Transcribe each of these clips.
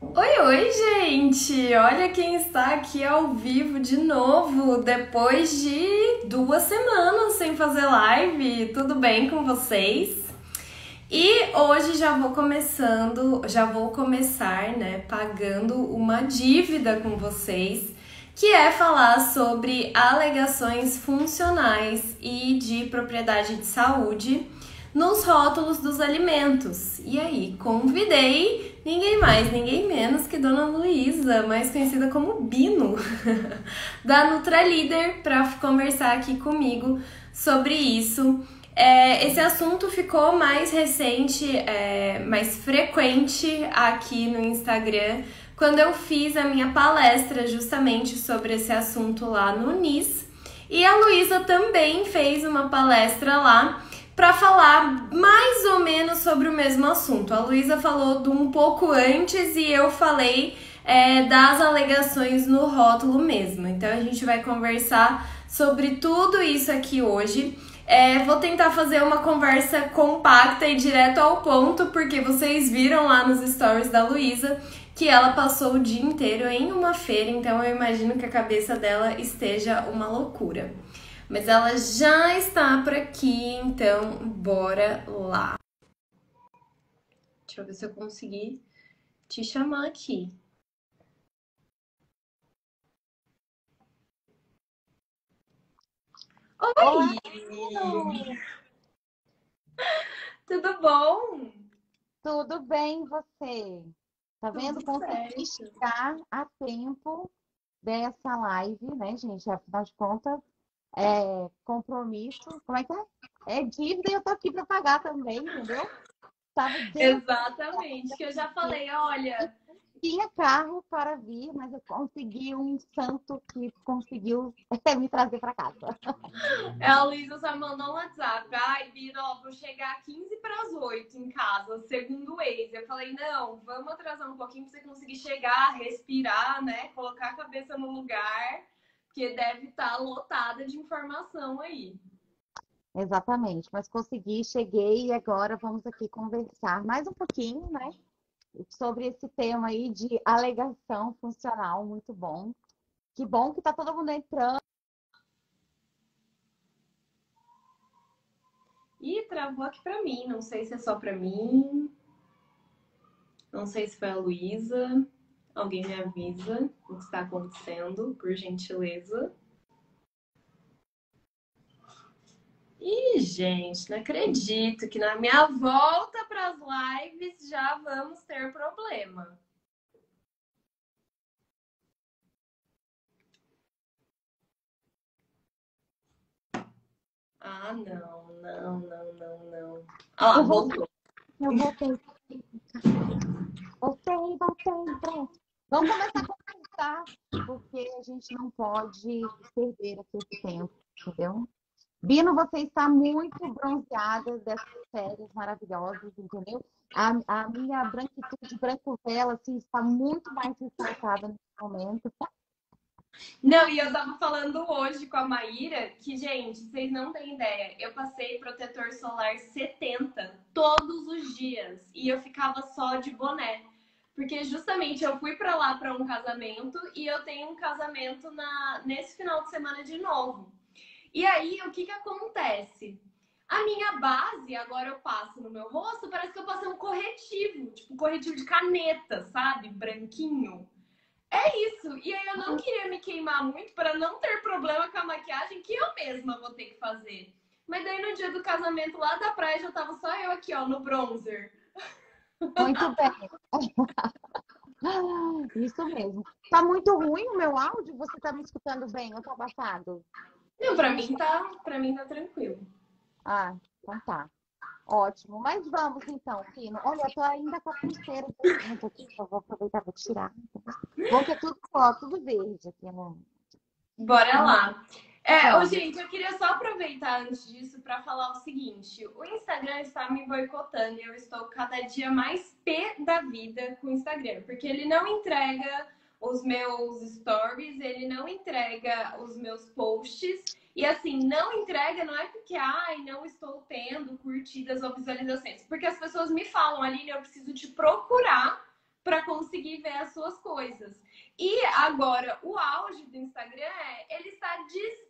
Oi, oi, gente! Olha quem está aqui ao vivo de novo, depois de 2 semanas sem fazer live. Tudo bem com vocês? E hoje já vou começar, né, pagando uma dívida com vocês, que é falar sobre alegações funcionais e de propriedade de saúde nos rótulos dos alimentos. E aí, convidei ninguém mais, ninguém menos que Dona Luísa, mais conhecida como Bino, da Nutralíder, para conversar aqui comigo sobre isso. Esse assunto ficou mais recente, mais frequente aqui no Instagram, quando eu fiz a minha palestra justamente sobre esse assunto lá no NIS. E a Luísa também fez uma palestra lá para falar mais ou menos sobre o mesmo assunto. A Luísa falou de um pouco antes e eu falei das alegações no rótulo mesmo. Então a gente vai conversar sobre tudo isso aqui hoje. Vou tentar fazer uma conversa compacta e direto ao ponto, porque vocês viram lá nos stories da Luísa que ela passou o dia inteiro em uma feira, então eu imagino que a cabeça dela esteja uma loucura. Mas ela já está por aqui, então bora lá. Deixa eu ver se eu consegui te chamar aqui. Oi! Tudo bom? Tudo bem, você? Tá vendo? Tudo Consegui certo. chegar a tempo dessa live, né, gente? Afinal de contas, é compromisso. Como é que é? É dívida e eu tô aqui para pagar também, entendeu? Tava desde Exatamente, que eu já falei, olha, tinha carro para vir, mas eu consegui um santo que conseguiu me trazer para casa. a Luísa só mandou um WhatsApp. Ai, Bira, ó, vou chegar 15 para as 8 em casa, segundo o ex. Eu falei, não, vamos atrasar um pouquinho para você conseguir chegar, respirar, né? Colocar a cabeça no lugar, porque deve estar lotada de informação aí. Exatamente, mas consegui, cheguei e agora vamos aqui conversar mais um pouquinho, né? Sobre esse tema aí de alegação funcional, muito bom. Que bom que tá todo mundo entrando. Ih, travou aqui para mim. Não sei se é só para mim. Não sei se foi a Luísa. Alguém me avisa o que está acontecendo, por gentileza. Ih, gente, não acredito que na minha volta para as lives já vamos ter problema. Ah, não, não, não, não, não. Ah lá, Eu voltei, voltou. eu voltei, voltei, pronto. Vamos começar a conversar, porque a gente não pode perder aqui esse tempo, entendeu? Bino, você está muito bronzeada dessas férias maravilhosas, entendeu? A minha branquitude, branco vela, assim, está muito mais ressaltada nesse momento. Não, e eu tava falando hoje com a Maíra que, gente, vocês não têm ideia. Eu passei protetor solar 70 todos os dias e eu ficava só de boné. Porque justamente eu fui pra lá pra um casamento e eu tenho um casamento nesse final de semana de novo. E aí, o que que acontece? A minha base, agora eu passo no meu rosto, parece que eu passei um corretivo, tipo um corretivo de caneta, sabe? Branquinho. É isso. E aí eu não queria me queimar muito para não ter problema com a maquiagem que eu mesma vou ter que fazer. Mas daí no dia do casamento lá da praia já tava só eu aqui, ó, no bronzer. Muito bem. Isso mesmo. Tá muito ruim o meu áudio? Você tá me escutando bem ou tá abafado? Não, para mim tá tranquilo. Ah, então tá. Ótimo. Mas vamos então, Pino. Olha, eu tô ainda com a pulseira junto aqui, eu vou aproveitar para tirar. Bom que é tudo, ó, tudo verde aqui no. Bora lá. Vamos. Gente, eu queria só aproveitar antes disso para falar o seguinte: o Instagram está me boicotando e eu estou cada dia mais pé da vida com o Instagram, porque ele não entrega os meus stories, ele não entrega os meus posts. E assim, não entrega não é porque, ai, não estou tendo curtidas ou visualizações, porque as pessoas me falam, Aline, eu preciso te procurar para conseguir ver as suas coisas. E agora, o auge do Instagram é ele está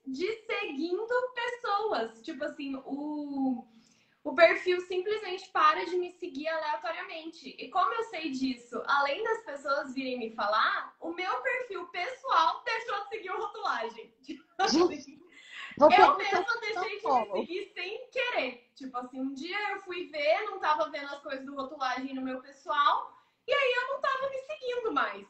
desseguindo pessoas. Tipo assim, o perfil simplesmente para de me seguir aleatoriamente. E como eu sei disso, além das pessoas virem me falar, o meu perfil pessoal deixou de seguir o rotulagem. Tipo Gente, assim, você eu deixou mesma não deixei de me como? seguir sem querer. Tipo assim, um dia eu fui ver, não tava vendo as coisas do rotulagem no meu pessoal, e aí eu não tava me seguindo mais.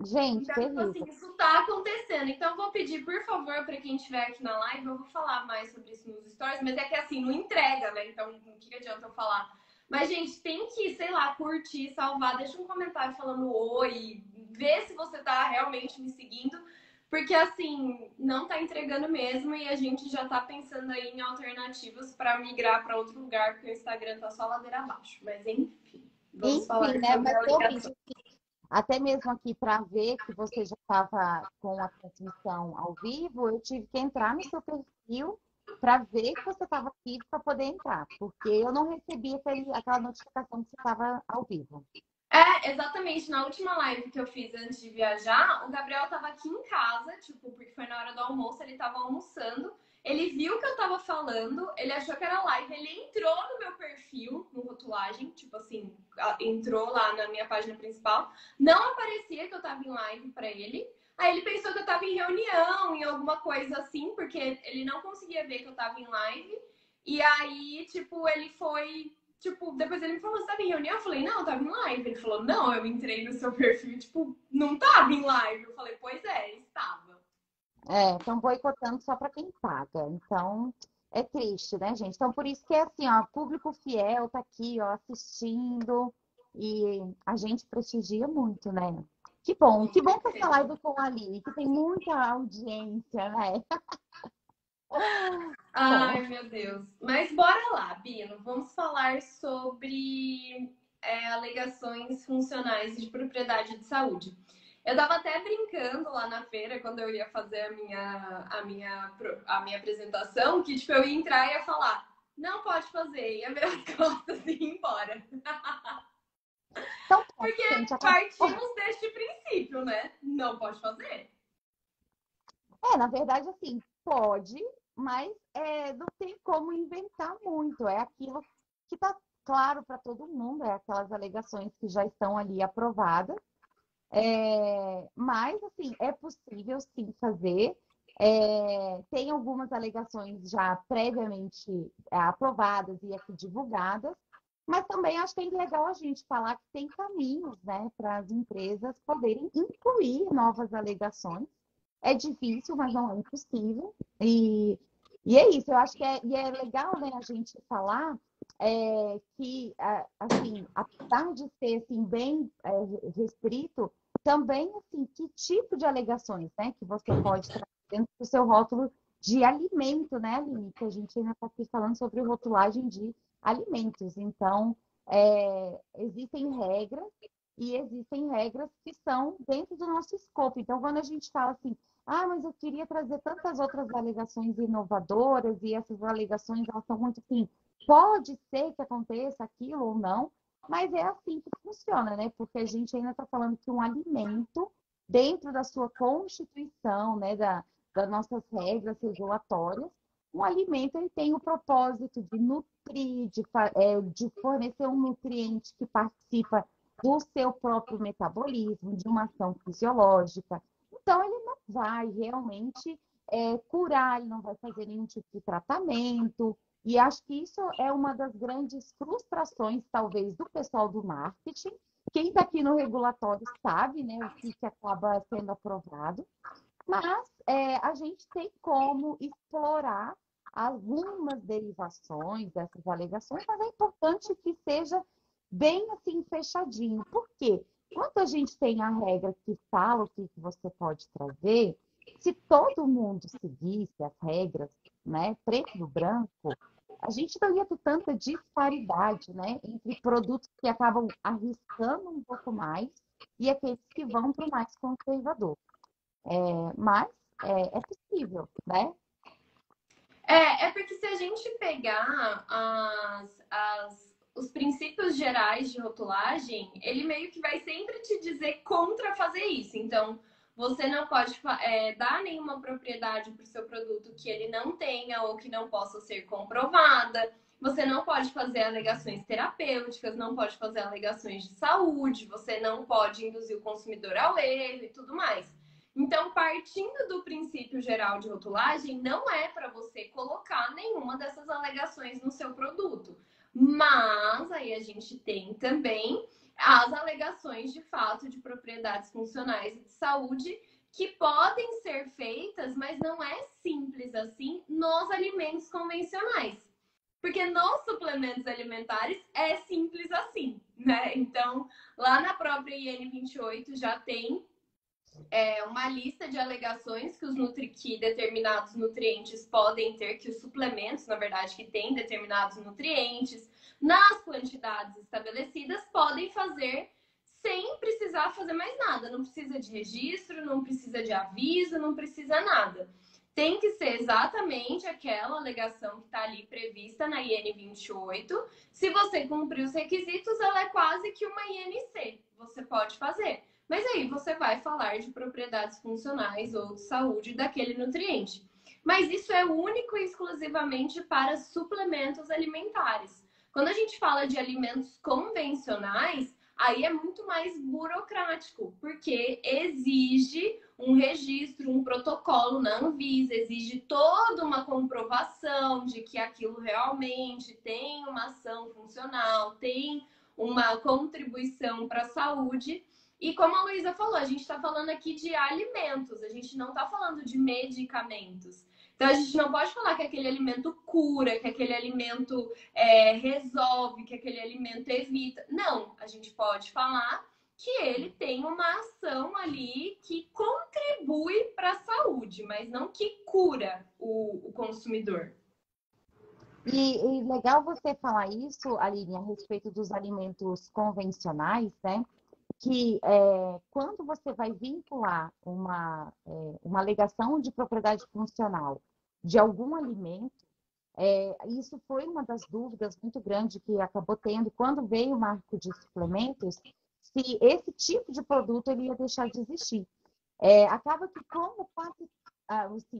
Gente, Então, tipo assim, terrível. isso tá acontecendo. Então, eu vou pedir, por favor, para quem estiver aqui na live, eu vou falar mais sobre isso nos stories, mas é que assim, não entrega, né? Então, o que adianta eu falar? Mas, gente, tem que, sei lá, curtir, salvar, deixa um comentário falando oi, vê se você tá realmente me seguindo, porque assim, não tá entregando mesmo e a gente já tá pensando aí em alternativas para migrar para outro lugar, porque o Instagram tá só ladeira abaixo. Mas enfim, vamos Enfim, falar né? sobre Mas a ligação. realmente, até mesmo aqui para ver que você já estava com a transmissão ao vivo, eu tive que entrar no seu perfil para ver que você estava aqui para poder entrar, porque eu não recebi aquela notificação que você estava ao vivo. É, exatamente. Na última live que eu fiz antes de viajar, o Gabriel tava aqui em casa, tipo, porque foi na hora do almoço, ele tava almoçando. Ele viu que eu tava falando, ele achou que era live, ele entrou no meu perfil, no rotulagem, tipo assim, entrou lá na minha página principal. Não aparecia que eu tava em live pra ele. Aí ele pensou que eu tava em reunião, em alguma coisa assim, porque ele não conseguia ver que eu tava em live. E aí, tipo, ele foi tipo, depois ele me falou, você tava em reunião? Eu falei, não, eu tava em live. Ele falou, não, eu entrei no seu perfil, tipo, não tava em live. Eu falei, pois é, estava. É, estão boicotando só para quem paga. Então, é triste, né, gente? Então, por isso que é assim, ó, público fiel tá aqui, ó, assistindo e a gente prestigia muito, né? Com Que bom que essa certeza. live com a Aline, que tem muita audiência, né? Bom, Ai, meu Deus. Mas bora lá, Bino. Vamos falar sobre alegações funcionais de propriedade de saúde. Eu tava até brincando lá na feira quando eu ia fazer a minha apresentação, que tipo, eu ia entrar e ia falar, não pode fazer, ia virar as costas e ir embora. então, pronto, Porque gente, acabou. partimos deste princípio, né? Não pode fazer. É, na verdade, assim, pode, mas não tem como inventar muito. É aquilo que está claro para todo mundo, é aquelas alegações que já estão ali aprovadas. Mas, assim, é possível sim fazer. Tem algumas alegações já previamente aprovadas e aqui divulgadas, mas também acho que é legal a gente falar que tem caminhos, né, para as empresas poderem incluir novas alegações. É difícil, mas não é impossível. E é isso, eu acho que e é legal, né, a gente falar que, assim, apesar de ser assim, bem restrito, também, assim, que tipo de alegações, né, que você pode trazer dentro do seu rótulo de alimento, né, Aline? Que a gente ainda está aqui falando sobre rotulagem de alimentos. Então, existem regras e existem regras que são dentro do nosso escopo. Então, quando a gente fala assim, ah, mas eu queria trazer tantas outras alegações inovadoras e essas alegações, elas são muito assim, pode ser que aconteça aquilo ou não, mas é assim que funciona, né? Porque a gente ainda está falando que um alimento, dentro da sua constituição, né, das nossas regras regulatórias, um alimento ele tem o propósito de nutrir, de fornecer um nutriente que participa do seu próprio metabolismo, de uma ação fisiológica. Então, ele não vai realmente curar, ele não vai fazer nenhum tipo de tratamento. E acho que isso é uma das grandes frustrações, talvez, do pessoal do marketing. Quem está aqui no regulatório sabe, né, o que acaba sendo aprovado, mas a gente tem como explorar algumas derivações dessas alegações, mas é importante que seja bem assim fechadinho. Por quê? Quando a gente tem a regra que fala o que você pode trazer, se todo mundo seguisse as regras, né, preto no branco, a gente não ia ter tanta disparidade, né, entre produtos que acabam arriscando um pouco mais e aqueles que vão para o mais conservador. Mas é possível, né? É porque se a gente pegar os princípios gerais de rotulagem, ele meio que vai sempre te dizer contra fazer isso. Então, você não pode dar nenhuma propriedade para o seu produto que ele não tenha ou que não possa ser comprovada. Você não pode fazer alegações terapêuticas, não pode fazer alegações de saúde, você não pode induzir o consumidor ao erro e tudo mais. Então, partindo do princípio geral de rotulagem, não é para você colocar nenhuma dessas alegações no seu produto. Mas aí a gente tem também as alegações de fato de propriedades funcionais e de saúde que podem ser feitas, mas não é simples assim nos alimentos convencionais. Porque nos suplementos alimentares é simples assim, né? Então, lá na própria IN 28 já tem uma lista de alegações que determinados nutrientes podem ter, que os suplementos, na verdade, que têm determinados nutrientes, nas quantidades estabelecidas, podem fazer sem precisar fazer mais nada. Não precisa de registro, não precisa de aviso, não precisa nada. Tem que ser exatamente aquela alegação que está ali prevista na IN 28. Se você cumprir os requisitos, ela é quase que uma INC. Você pode fazer. Mas aí você vai falar de propriedades funcionais ou de saúde daquele nutriente. Mas isso é único e exclusivamente para suplementos alimentares. Quando a gente fala de alimentos convencionais, aí é muito mais burocrático, porque exige um registro, um protocolo na Anvisa, exige toda uma comprovação de que aquilo realmente tem uma ação funcional, tem uma contribuição para a saúde. E como a Luísa falou, a gente está falando aqui de alimentos, a gente não está falando de medicamentos. Então a gente não pode falar que aquele alimento cura, que aquele alimento resolve, que aquele alimento evita. Não, a gente pode falar que ele tem uma ação ali que contribui para a saúde, mas não que cura o consumidor. E legal você falar isso, Aline, a respeito dos alimentos convencionais, né? Que quando você vai vincular uma alegação de propriedade funcional de algum alimento, isso foi uma das dúvidas muito grande que acabou tendo quando veio o marco de suplementos, se esse tipo de produto ele ia deixar de existir. Acaba que como quase assim,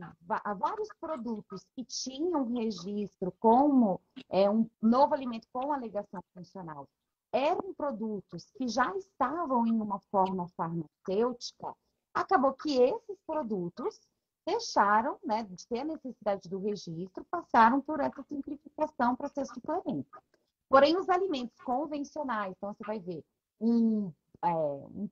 vários produtos que tinham registro como um novo alimento com alegação funcional eram produtos que já estavam em uma forma farmacêutica, acabou que esses produtos deixaram, né, de ter a necessidade do registro, passaram por essa simplificação para ser suplemento. Porém, os alimentos convencionais, então você vai ver um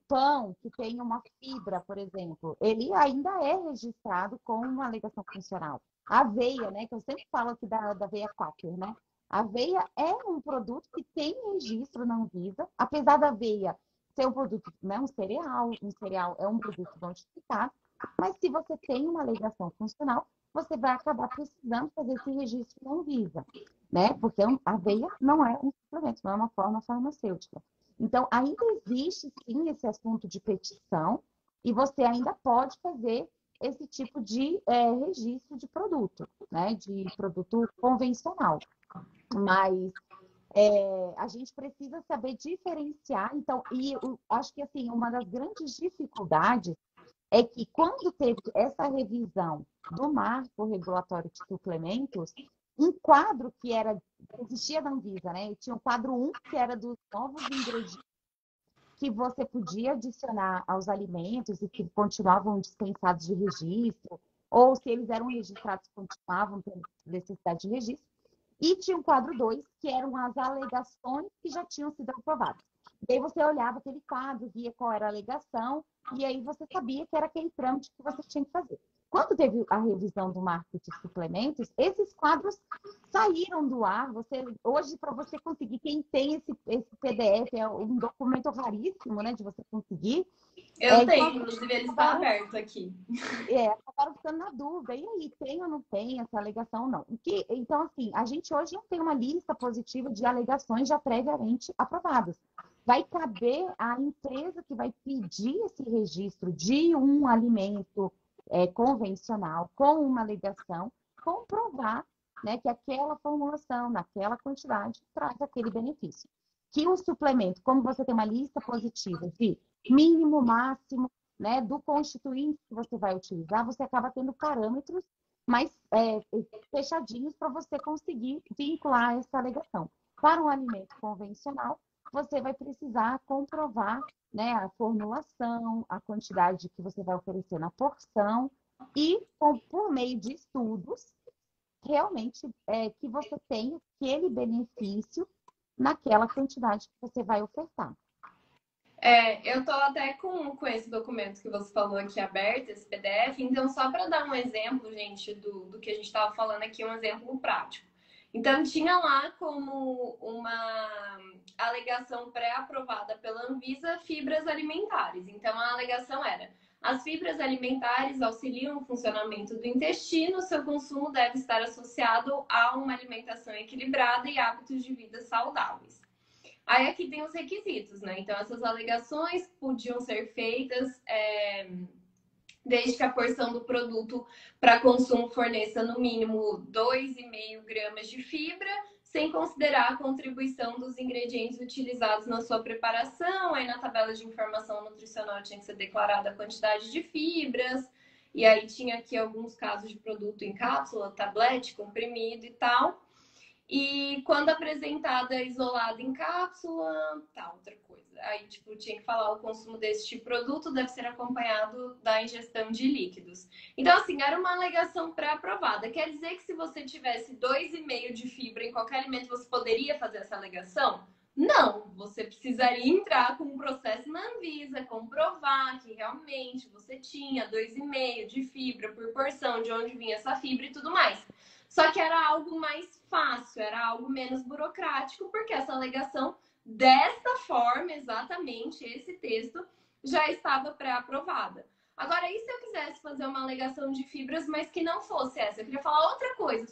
pão que tem uma fibra, por exemplo, ele ainda é registrado com uma alegação funcional. A aveia, né, que eu sempre falo aqui da aveia Quaker, né? A aveia é um produto que tem registro na Anvisa, apesar da aveia ser um produto, né, um cereal é um produto notificado, mas se você tem uma alegação funcional, você vai acabar precisando fazer esse registro na Anvisa, né? Porque a aveia não é um suplemento, não é uma forma farmacêutica. Então, ainda existe, sim, esse assunto de petição, e você ainda pode fazer esse tipo de registro de produto, né? De produto convencional. Mas a gente precisa saber diferenciar. Então, acho que assim, uma das grandes dificuldades é que quando teve essa revisão do marco regulatório de suplementos, um quadro que existia na Anvisa, né? E tinha o quadro 1, que era dos novos ingredientes que você podia adicionar aos alimentos e que continuavam dispensados de registro, ou se eles eram registrados, continuavam tendo necessidade de registro. E tinha o quadro 2, que eram as alegações que já tinham sido aprovadas. E aí você olhava aquele quadro, via qual era a alegação, e aí você sabia que era aquele trâmite que você tinha que fazer. Quando teve a revisão do marco de suplementos, esses quadros saíram do ar. Hoje, para você conseguir, quem tem esse PDF, é um documento raríssimo, né, de você conseguir. Eu tenho, inclusive ele está aberto aqui. Acabaram ficando na dúvida. E aí, tem ou não tem essa alegação ou não? Então, assim, a gente hoje não tem uma lista positiva de alegações já previamente aprovadas. Vai caber à empresa que vai pedir esse registro de um alimento convencional com uma alegação, comprovar né, que aquela formulação, naquela quantidade, traz aquele benefício. Que o suplemento, como você tem uma lista positiva de mínimo, máximo, né, do constituinte que você vai utilizar, você acaba tendo parâmetros mais fechadinhos para você conseguir vincular essa alegação. Para um alimento convencional, você vai precisar comprovar, né, a formulação, a quantidade que você vai oferecer na porção e, por meio de estudos, realmente que você tenha aquele benefício naquela quantidade que você vai ofertar. Eu tô até com esse documento que você falou aqui aberto, esse PDF. Então, só para dar um exemplo, gente, do que a gente estava falando aqui, um exemplo prático. Então, tinha lá como uma alegação pré-aprovada pela Anvisa fibras alimentares. Então, a alegação era: as fibras alimentares auxiliam o funcionamento do intestino, seu consumo deve estar associado a uma alimentação equilibrada e hábitos de vida saudáveis. Aí aqui tem os requisitos, né? Então, essas alegações podiam ser feitas desde que a porção do produto para consumo forneça no mínimo 2,5 gramas de fibra, sem considerar a contribuição dos ingredientes utilizados na sua preparação. Aí na tabela de informação nutricional tinha que ser declarada a quantidade de fibras. E aí tinha aqui alguns casos de produto em cápsula, tablete, comprimido e tal. E quando apresentada isolada em cápsula, tá, outra coisa. Aí, tipo, tinha que falar o consumo desse tipo de produto deve ser acompanhado da ingestão de líquidos. Então, assim, era uma alegação pré-aprovada. Quer dizer que se você tivesse 2,5 de fibra em qualquer alimento, você poderia fazer essa alegação? Não, você precisaria entrar com um processo na Anvisa, comprovar que realmente você tinha 2,5 de fibra por porção, de onde vinha essa fibra e tudo mais. Só que era algo mais fácil, era algo menos burocrático, porque essa alegação, desta forma, exatamente, esse texto, já estava pré-aprovada. Agora, e se eu quisesse fazer uma alegação de fibras, mas que não fosse essa? Eu queria falar outra coisa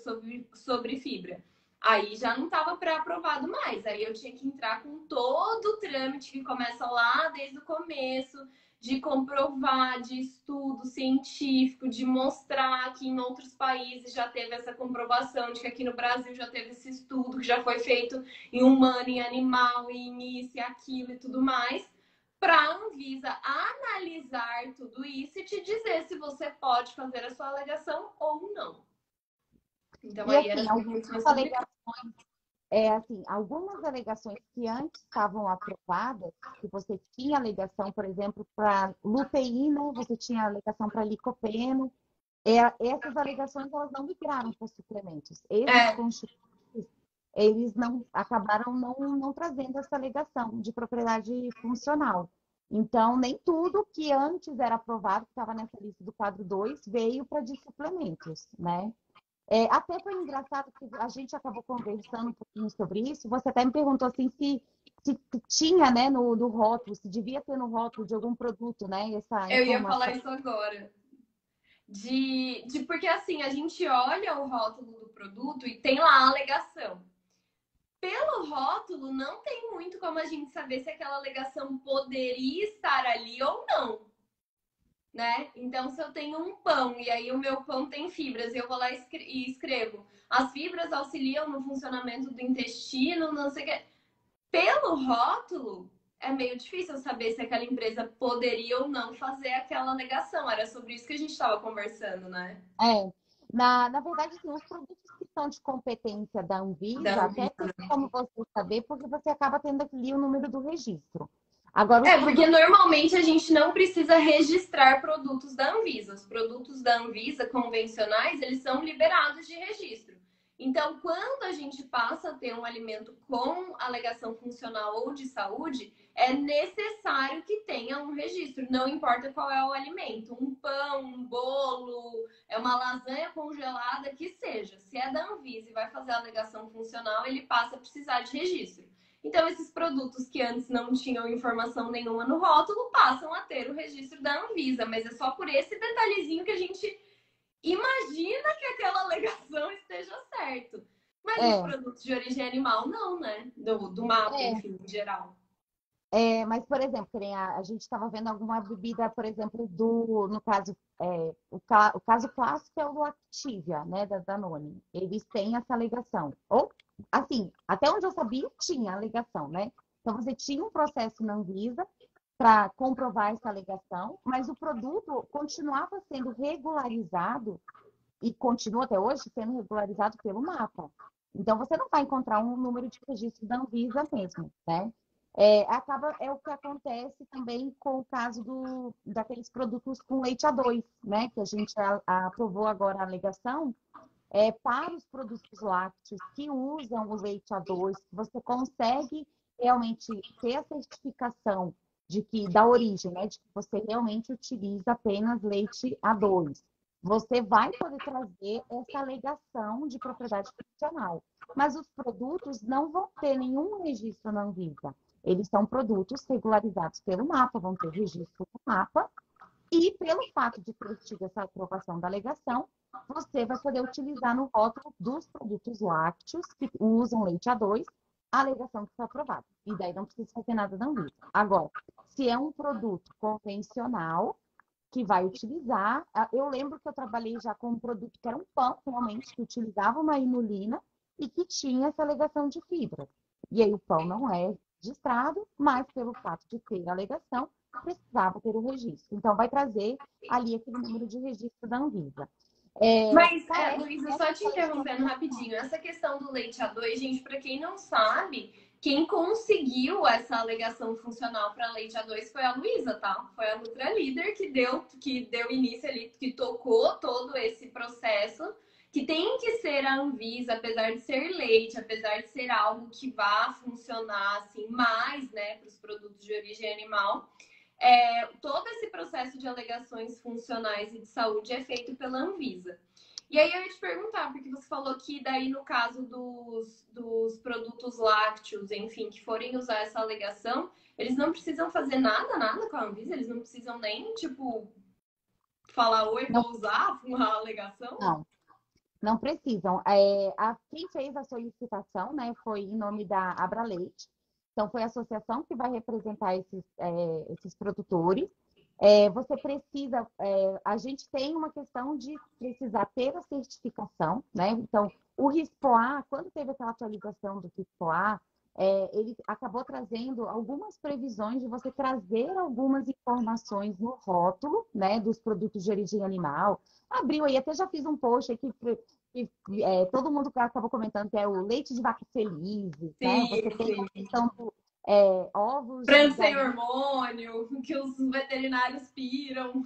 sobre fibra. Aí já não estava pré-aprovado mais. Aí eu tinha que entrar com todo o trâmite que começa lá desde o começo, de comprovar, de estudo científico, de mostrar que em outros países já teve essa comprovação, de que aqui no Brasil já teve esse estudo, que já foi feito em humano, em animal, em isso e aquilo e tudo mais, para a Anvisa analisar tudo isso e te dizer se você pode fazer a sua alegação ou não. Então E aí assim, era muito mais complicado. algumas alegações que antes estavam aprovadas, que você tinha alegação, por exemplo, para luteína, você tinha alegação para licopeno, essas alegações elas não migraram para suplementos. Esses É, constituintes, eles não acabaram não trazendo essa alegação de propriedade funcional. Então, nem tudo que antes era aprovado, que estava nessa lista do quadro 2, veio para de suplementos, né? Até foi engraçado que a gente acabou conversando um pouquinho sobre isso. Você até me perguntou assim se tinha, né, no rótulo, se devia ter no rótulo de algum produto, né, essa eu ia falar informação. isso agora. Porque assim, a gente olha o rótulo do produto e tem lá a alegação. Pelo rótulo, não tem muito como a gente saber se aquela alegação poderia estar ali ou não, né? Então, se eu tenho um pão e aí o meu pão tem fibras, eu vou lá e escrevo: as fibras auxiliam no funcionamento do intestino, não sei o que. Pelo rótulo, é meio difícil saber se aquela empresa poderia ou não fazer aquela alegação. Era sobre isso que a gente estava conversando, né? É, na verdade, assim, os produtos que são de competência da Da Anvisa, até Anvisa. tem como você saber, porque você acaba tendo ali o número do registro. Agora, os Porque produtos. normalmente a gente não precisa registrar produtos da Anvisa. Os produtos da Anvisa convencionais, eles são liberados de registro. Então, quando a gente passa a ter um alimento com alegação funcional ou de saúde, é necessário que tenha um registro, não importa qual é o alimento, um pão, um bolo, é uma lasanha congelada, que seja. Se é da Anvisa e vai fazer a alegação funcional, ele passa a precisar de registro. Então, esses produtos que antes não tinham informação nenhuma no rótulo passam a ter o registro da Anvisa, mas é só por esse detalhezinho que a gente imagina que aquela alegação esteja certo. Mas os É, produtos de origem animal, não, né? Do mapa, é, enfim, em geral. Mas, por exemplo, que nem a gente estava vendo alguma bebida, por exemplo, no caso, o caso clássico é o Activia, né, da Danone. Eles têm essa alegação. Ou, assim, até onde eu sabia, tinha alegação, né? Então, você tinha um processo na Anvisa para comprovar essa alegação, mas o produto continuava sendo regularizado e continua até hoje sendo regularizado pelo mapa. Então, você não vai encontrar um número de registro da Anvisa mesmo, né? É o que acontece também com o caso daqueles produtos com leite A2, né? Que a gente aprovou agora a alegação, para os produtos lácteos que usam o leite A2, você consegue realmente ter a certificação de que da origem, né, de que você realmente utiliza apenas leite A2. Você vai poder trazer essa alegação de propriedade funcional. Mas os produtos não vão ter nenhum registro na Anvisa. Eles são produtos regularizados pelo MAPA, vão ter registro no MAPA, e pelo fato de ter tido essa aprovação da alegação, você vai poder utilizar no rótulo dos produtos lácteos que usam leite A2 a alegação que foi aprovada. E daí não precisa fazer nada da Anvisa. Agora, se é um produto convencional que vai utilizar, eu lembro que eu trabalhei já com um produto que era um pão, realmente, que utilizava uma inulina e que tinha essa alegação de fibra. E aí o pão não é registrado, mas pelo fato de ter a alegação, precisava ter o registro. Então, vai trazer ali aquele número de registro da Anvisa. Mas, Parece Luísa, que só essa te coleção interrompendo rapidinho, essa questão do leite A2, gente, para quem não sabe, quem conseguiu essa alegação funcional para leite A2 foi a Luísa, tá? Foi a Nutralíder que deu início ali, que tocou todo esse processo, que tem que ser a Anvisa, apesar de ser leite, apesar de ser algo que vá funcionar assim mais, né, para os produtos de origem animal. Todo esse processo de alegações funcionais e de saúde é feito pela Anvisa. E aí eu ia te perguntar, porque você falou que daí no caso dos produtos lácteos, enfim, que forem usar essa alegação, eles não precisam fazer nada com a Anvisa, eles não precisam nem, tipo, falar, oi, não, vou usar uma alegação? não, não precisam. Quem fez a solicitação, né, foi em nome da Abraleite. Então, foi a associação que vai representar esses produtores. Você precisa, a gente tem uma questão de precisar ter a certificação, né? Então, o RISPOA, quando teve aquela atualização do RISPOA, ele acabou trazendo algumas previsões de você trazer algumas informações no rótulo, né, dos produtos de origem animal. Abriu aí, até já fiz um post aqui todo mundo acabou comentando que é o leite de vaca feliz, né? Sim, Você tem a sim. questão do ovos de Frango sem galinha. hormônio, que os veterinários piram.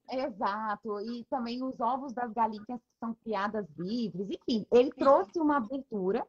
Exato, e também os ovos das galinhas que são criadas livres, enfim, ele trouxe uma abertura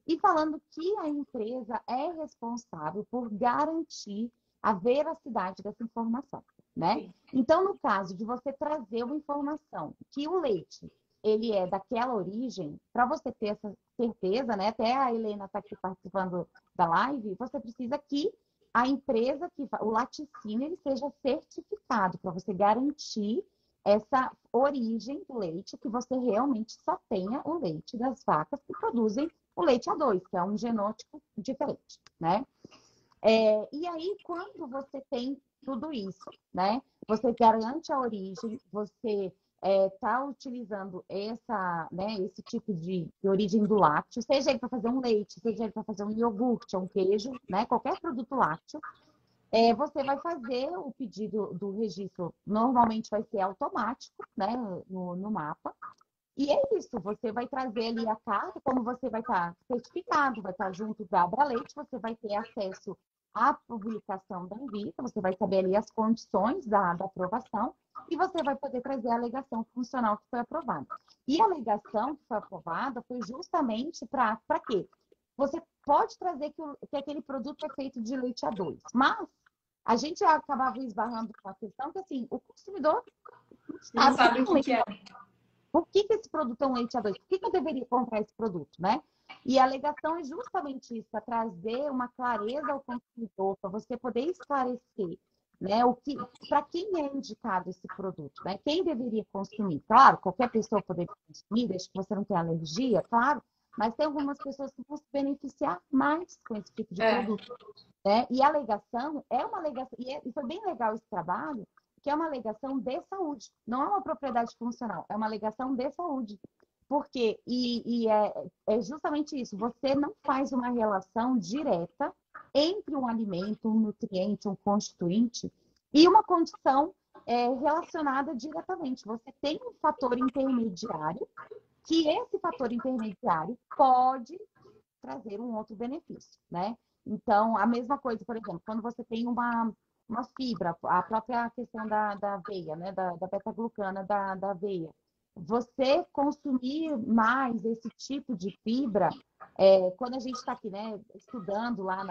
e falando que a empresa é responsável por garantir a veracidade dessa informação, né? Sim. Então, no caso de você trazer uma informação que o leite ele é daquela origem, para você ter essa certeza, né? Até a Helena está aqui participando da live, você precisa que a empresa o laticínio, ele seja certificado para você garantir essa origem do leite, que você realmente só tenha o leite das vacas que produzem o leite A2, que é um genótipo diferente, né? E aí, quando você tem tudo isso, né? Você garante a origem, você está utilizando esse tipo de origem do lácteo, seja ele para fazer um leite, seja ele para fazer um iogurte, um queijo, né? Qualquer produto lácteo, você vai fazer o pedido do registro, normalmente vai ser automático, né? No mapa. E é isso, você vai trazer ali a carta, como você vai estar certificado, vai estar junto da Abraleite, você vai ter acesso à publicação da Anvisa, você vai saber ali as condições da aprovação e você vai poder trazer a alegação funcional que foi aprovada. E a alegação que foi aprovada foi justamente para quê? Você pode trazer que aquele produto é feito de leite A2, mas a gente acabava esbarrando com a questão que assim, o consumidor não Não sabe o sabe que o é um que leite que é. por que esse produto é um leite A2? Por que eu deveria comprar esse produto, né? E a alegação é justamente isso, para trazer uma clareza ao consumidor, para você poder esclarecer, né, para quem é indicado esse produto, né? Quem deveria consumir? Claro, qualquer pessoa poderia consumir, desde que você não tenha alergia, claro, mas tem algumas pessoas que vão se beneficiar mais com esse tipo de É. produto, né? E a alegação é uma alegação, e foi bem legal esse trabalho, que é uma alegação de saúde, não é uma propriedade funcional, é uma alegação de saúde. Por quê? É justamente isso, você não faz uma relação direta entre um alimento, um nutriente, um constituinte e uma condição relacionada diretamente. Você tem um fator intermediário, que esse fator intermediário pode trazer um outro benefício, né? Então, a mesma coisa, por exemplo, quando você tem uma fibra, a própria questão da aveia, né? Da beta-glucana da aveia. Você consumir mais esse tipo de fibra, quando a gente está aqui, né, estudando lá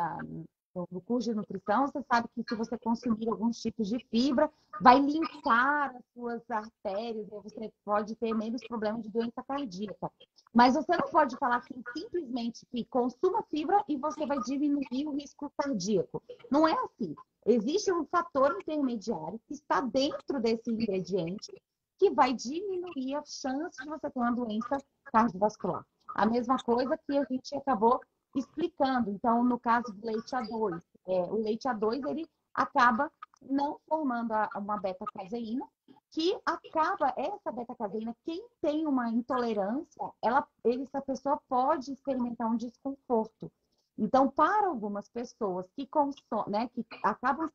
no curso de nutrição, você sabe que se você consumir alguns tipos de fibra, vai limpar as suas artérias, e você pode ter menos problemas de doença cardíaca. Mas você não pode falar assim, simplesmente que consuma fibra e você vai diminuir o risco cardíaco. Não é assim. Existe um fator intermediário que está dentro desse ingrediente que vai diminuir a chance de você ter uma doença cardiovascular. A mesma coisa que a gente acabou explicando. Então, no caso do leite A2, o leite A2 ele acaba não formando uma beta-caseína, que acaba, essa beta-caseína, quem tem uma intolerância, essa pessoa pode experimentar um desconforto. Então, para algumas pessoas que consomem, né, que acabam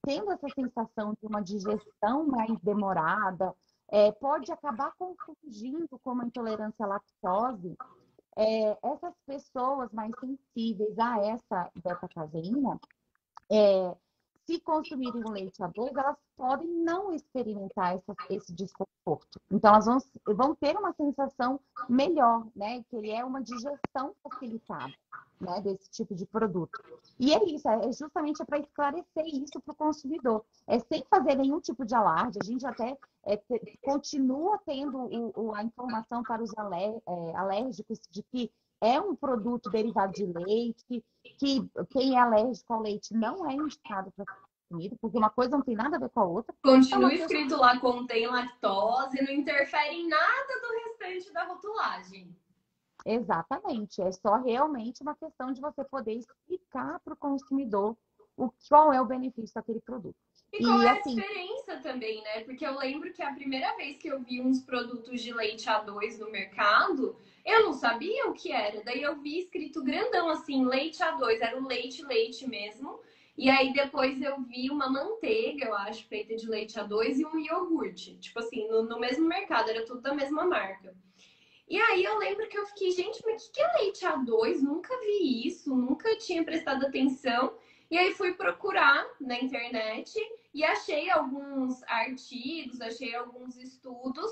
tendo essa sensação de uma digestão mais demorada, pode acabar confundindo com uma intolerância à lactose. Essas pessoas mais sensíveis a essa beta-caseína, se consumirem o leite A2, elas podem não experimentar esse desconforto. Então, elas vão ter uma sensação melhor, né? Que ele é uma digestão facilitada, né? Desse tipo de produto. E é isso, é justamente para esclarecer isso para o consumidor. Sem fazer nenhum tipo de alarde, a gente até continua tendo a informação para os alérgicos de que é um produto derivado de leite, que quem é alérgico ao leite não é indicado para ser consumido, porque uma coisa não tem nada a ver com a outra. Continua escrito lá, contém lactose, não interfere em nada do restante da rotulagem. Exatamente, é só realmente uma questão de você poder explicar para o consumidor qual é o benefício daquele produto. E qual é a diferença também, né? Porque eu lembro que a primeira vez que eu vi uns produtos de leite A2 no mercado, eu não sabia o que era. Daí eu vi escrito grandão assim, leite A2, era o leite mesmo. E aí depois eu vi uma manteiga, eu acho, feita de leite A2 e um iogurte. Tipo assim, no mesmo mercado, era tudo da mesma marca. E aí eu lembro que eu fiquei, gente, mas o que é leite A2? Nunca vi isso, nunca tinha prestado atenção. E aí fui procurar na internet e achei alguns artigos, achei alguns estudos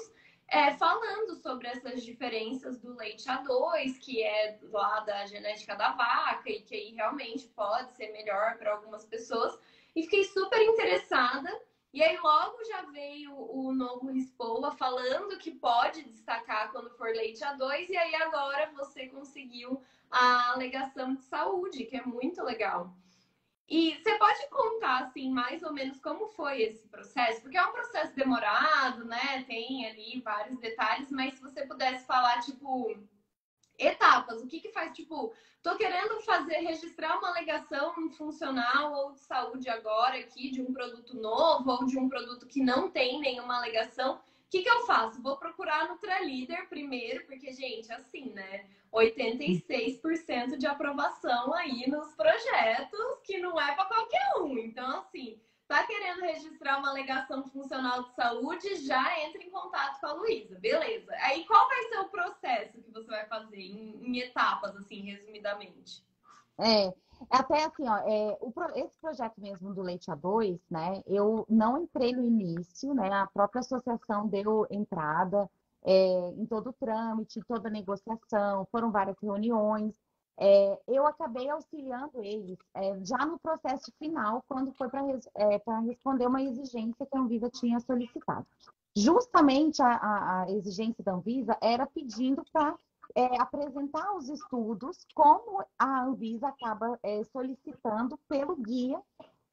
falando sobre essas diferenças do leite A2, que é lá da genética da vaca e que aí realmente pode ser melhor para algumas pessoas. E fiquei super interessada. E aí logo já veio o novo Rispoa falando que pode destacar quando for leite A2, e aí agora você conseguiu a alegação de saúde, que é muito legal. E você pode contar, assim, mais ou menos como foi esse processo? Porque é um processo demorado, né? Tem ali vários detalhes, mas se você pudesse falar, tipo, etapas, o que que faz, tipo, tô querendo registrar uma alegação funcional ou de saúde agora aqui de um produto novo ou de um produto que não tem nenhuma alegação. O que que eu faço? Vou procurar a Nutralíder primeiro, porque, gente, assim, né? 86% de aprovação aí nos projetos, que não é para qualquer um. Então, assim, tá querendo registrar uma alegação funcional de saúde, já entra em contato com a Luísa. Beleza. Aí qual vai ser o processo que você vai fazer em etapas, assim, resumidamente? Até assim, ó, esse projeto mesmo do Leite A2, né, eu não entrei no início, né, a própria associação deu entrada em todo o trâmite, toda a negociação, foram várias reuniões, eu acabei auxiliando eles já no processo final, quando foi para responder uma exigência que a Anvisa tinha solicitado. Justamente a exigência da Anvisa era pedindo para apresentar os estudos, como a Anvisa acaba solicitando pelo guia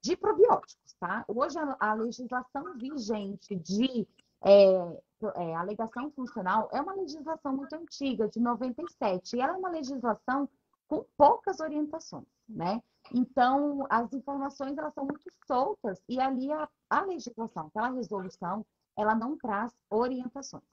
de probióticos, tá? Hoje a legislação vigente de alegação funcional é uma legislação muito antiga, de 97, e ela é uma legislação com poucas orientações, né? Então, as informações, elas são muito soltas, e ali a legislação, aquela resolução, ela não traz orientações.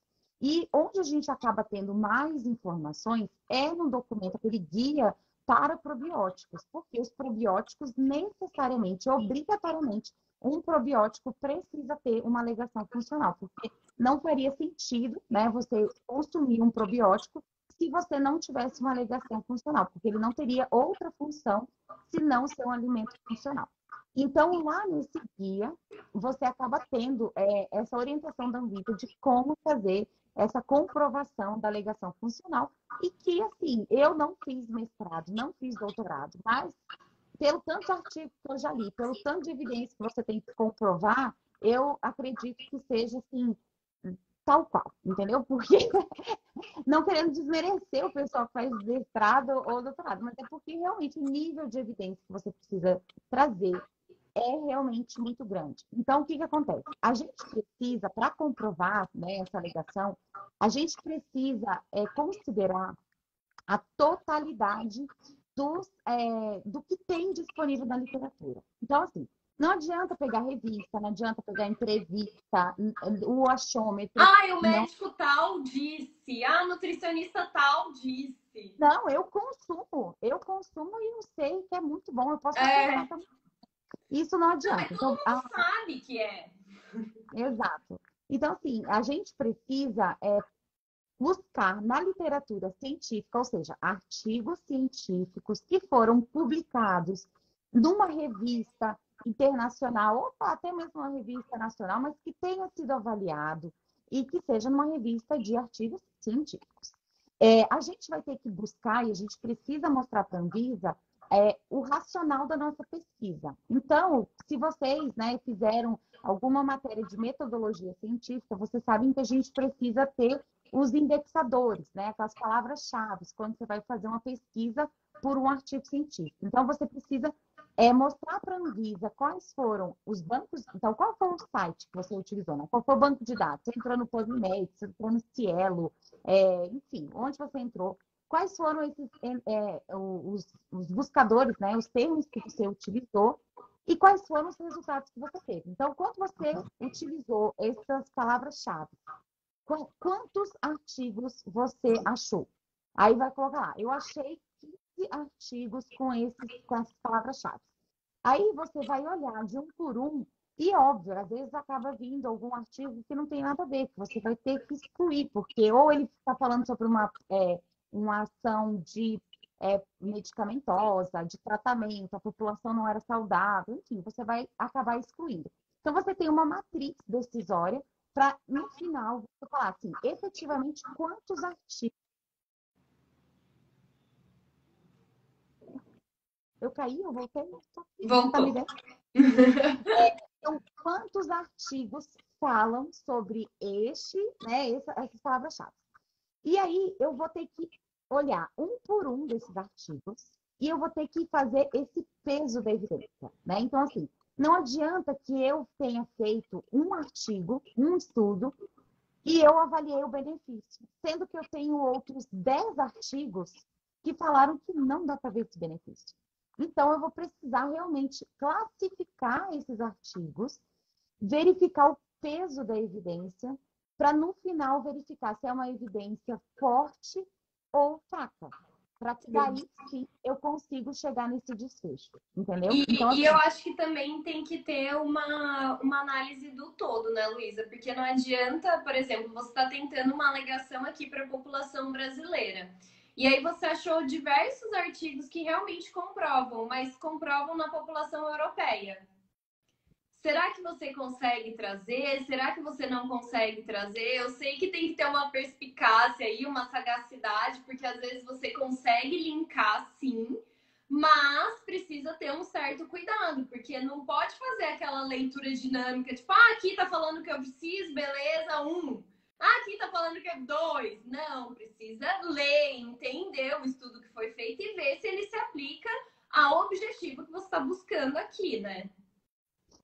E onde a gente acaba tendo mais informações é no documento, aquele guia para probióticos, porque os probióticos necessariamente, obrigatoriamente, um probiótico precisa ter uma alegação funcional, porque não faria sentido, né, você consumir um probiótico se você não tivesse uma alegação funcional, porque ele não teria outra função senão ser um alimento funcional. Então, lá nesse guia, você acaba tendo essa orientação da Anvisa de como fazer essa comprovação da alegação funcional e que, assim, eu não fiz mestrado, não fiz doutorado, mas pelo tanto de artigo que eu já li, pelo tanto de evidência que você tem que comprovar, eu acredito que seja, assim, tal qual, entendeu? Porque, não querendo desmerecer o pessoal que faz mestrado ou doutorado, mas é porque realmente o nível de evidência que você precisa trazer é realmente muito grande. Então, o que acontece? A gente precisa, para comprovar, né, essa alegação, a gente precisa considerar a totalidade do que tem disponível na literatura. Então, assim, não adianta pegar revista, não adianta pegar entrevista, o achômetro. Ah, o médico tal disse, a nutricionista tal disse. Não, eu consumo e eu sei que é muito bom, eu posso aceitar também. Isso não adianta. Não, mas todo mundo sabe que é. Exato. Então, assim, a gente precisa buscar na literatura científica, ou seja, artigos científicos que foram publicados numa revista internacional, ou até mesmo uma revista nacional, mas que tenha sido avaliado e que seja numa revista de artigos científicos. A gente vai ter que buscar e a gente precisa mostrar para a Anvisa o racional da nossa pesquisa. Então, se vocês, né, fizeram alguma matéria de metodologia científica, vocês sabem que a gente precisa ter os indexadores, né, aquelas palavras-chave, quando você vai fazer uma pesquisa por um artigo científico. Então, você precisa mostrar para a Anvisa quais foram os bancos, então, qual foi o site que você utilizou, né? Qual foi o banco de dados? Você entrou no PubMed, você entrou no Cielo, enfim, onde você entrou, quais foram os buscadores, né, os termos que você utilizou e quais foram os resultados que você teve. Então, quando você utilizou essas palavras-chave, quantos artigos você achou? Aí vai colocar lá, eu achei 15 artigos com essas palavras-chave. Aí você vai olhar de um por um e, óbvio, às vezes acaba vindo algum artigo que não tem nada a ver, que você vai ter que excluir, porque ou ele está falando sobre uma ação medicamentosa, de tratamento, a população não era saudável, enfim, você vai acabar excluindo. Então, você tem uma matriz decisória para, no final, você falar assim, efetivamente, quantos artigos. Eu caí, eu voltei? Voltou. Tá me vendo? Então, quantos artigos falam sobre essas palavras-chave? E aí, eu vou ter que olhar um por um desses artigos e eu vou ter que fazer esse peso da evidência, né? Então, assim, não adianta que eu tenha feito um artigo, um estudo, e eu avaliei o benefício, sendo que eu tenho outros 10 artigos que falaram que não dá para ver esse benefício. Então, eu vou precisar realmente classificar esses artigos, verificar o peso da evidência, para no final verificar se é uma evidência forte ou fraca. Para que daí sim eu consigo chegar nesse desfecho, entendeu? Então, assim, eu acho que também tem que ter uma análise do todo, né, Luísa? Porque não adianta, por exemplo, você está tentando uma alegação aqui para a população brasileira. E aí você achou diversos artigos que realmente comprovam, mas comprovam na população europeia. Será que você consegue trazer? Será que você não consegue trazer? Eu sei que tem que ter uma perspicácia aí, uma sagacidade, porque às vezes você consegue linkar, sim, mas precisa ter um certo cuidado, porque não pode fazer aquela leitura dinâmica, tipo, aqui tá falando que eu preciso, beleza, 1. Aqui tá falando que é 2. Não, precisa ler, entender o estudo que foi feito e ver se ele se aplica ao objetivo que você está buscando aqui, né?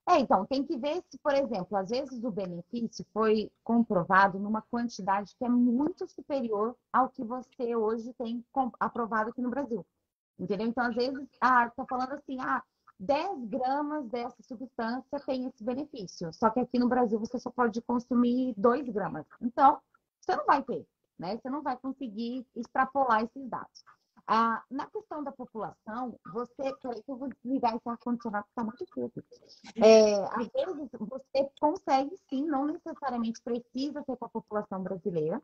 Então, tem que ver se, por exemplo, às vezes o benefício foi comprovado numa quantidade que é muito superior ao que você hoje tem aprovado aqui no Brasil. Entendeu? Então, às vezes, tá falando assim, 10 gramas dessa substância tem esse benefício. Só que aqui no Brasil você só pode consumir 2 gramas. Então, você não vai ter, né? Você não vai conseguir extrapolar esses dados. Na questão da população, peraí que eu vou desligar esse ar-condicionado que está muito frio aqui. Às vezes você consegue sim, não necessariamente precisa ser com a população brasileira.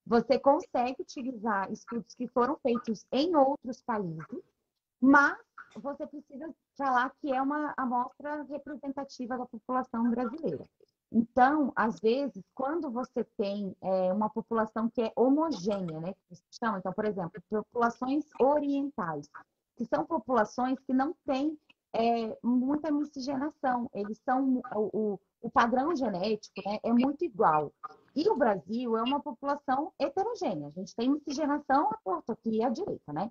Você consegue utilizar estudos que foram feitos em outros países, mas você precisa falar que é uma amostra representativa da população brasileira. Então, às vezes, quando você tem uma população que é homogênea, né, que se chama, então, por exemplo, populações orientais, que são populações que não têm muita miscigenação, eles são o padrão genético, né, é muito igual. E o Brasil é uma população heterogênea, a gente tem miscigenação à torta aqui e à direita, né?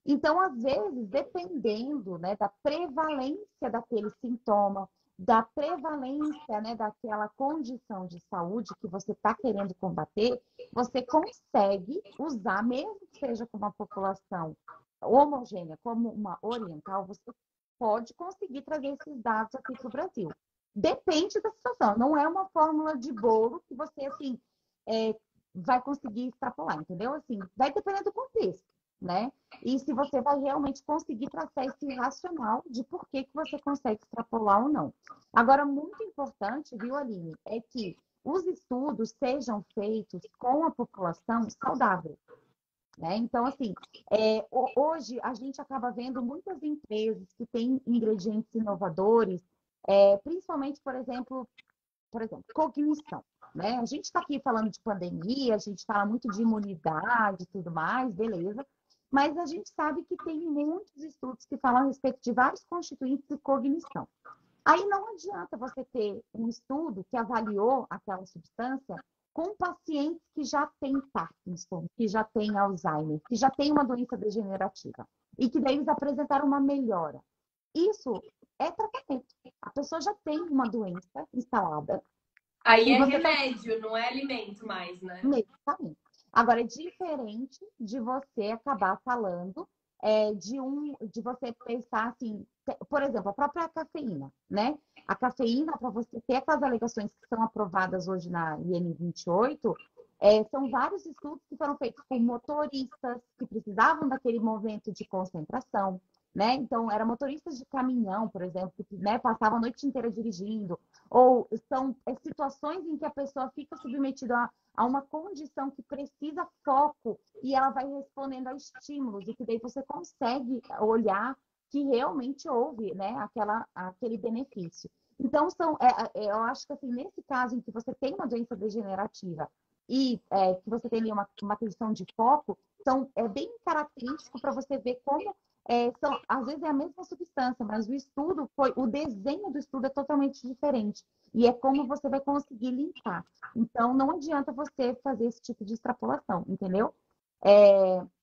Então, às vezes, dependendo, né, da prevalência daquele sintoma, da prevalência, né, daquela condição de saúde que você está querendo combater, você consegue usar, mesmo que seja com uma população homogênea, como uma oriental, você pode conseguir trazer esses dados aqui para o Brasil. Depende da situação, não é uma fórmula de bolo que você, assim, vai conseguir extrapolar, entendeu? Assim, vai depender do contexto, né? E se você vai realmente conseguir traçar esse racional de por que você consegue extrapolar ou não. Agora, muito importante, viu, Aline, é que os estudos sejam feitos com a população saudável. Né? Então, assim, hoje a gente acaba vendo muitas empresas que têm ingredientes inovadores, principalmente, por exemplo, cognição. Né? A gente está aqui falando de pandemia, a gente fala muito de imunidade e tudo mais, beleza. Mas a gente sabe que tem muitos estudos que falam a respeito de vários constituintes de cognição. Aí não adianta você ter um estudo que avaliou aquela substância com pacientes que já têm Parkinson, que já têm Alzheimer, que já têm uma doença degenerativa e que daí eles apresentaram uma melhora. Isso é tratamento. A pessoa já tem uma doença instalada. Aí é remédio, não é alimento mais, né? Medicamento. Agora, é diferente de você acabar falando de você pensar assim, por exemplo, a própria cafeína, né? A cafeína, para você ter aquelas alegações que são aprovadas hoje na IN 28, são vários estudos que foram feitos com motoristas que precisavam daquele momento de concentração, né? Então, eram motoristas de caminhão, por exemplo, que, né, passavam a noite inteira dirigindo, ou são situações em que a pessoa fica submetida a uma condição que precisa foco e ela vai respondendo a estímulos, e que daí você consegue olhar que realmente houve, né, aquele benefício. Então, eu acho que assim, nesse caso em que você tem uma doença degenerativa e que você tem ali uma questão de foco, é bem característico para você ver como às vezes é a mesma substância, mas o desenho do estudo é totalmente diferente. E é como você vai conseguir linkar. Então, não adianta você fazer esse tipo de extrapolação, entendeu?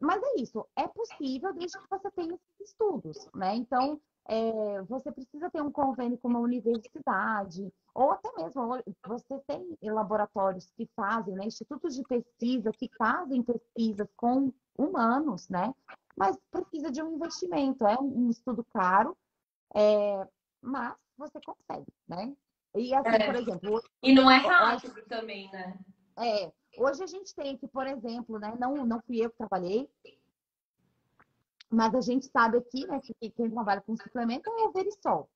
Mas é isso, é possível desde que você tenha esses estudos, né? Então, você precisa ter um convênio com uma universidade, ou até mesmo você tem laboratórios que fazem, né? Institutos de pesquisa que fazem pesquisas com humanos, né? Mas precisa de um investimento, é um estudo caro, mas você consegue, né? E assim, por exemplo... E não é rápido também, né? Hoje a gente tem aqui, por exemplo, né? Não fui eu que trabalhei, mas a gente sabe aqui, né, que quem trabalha com suplemento é o Verisol.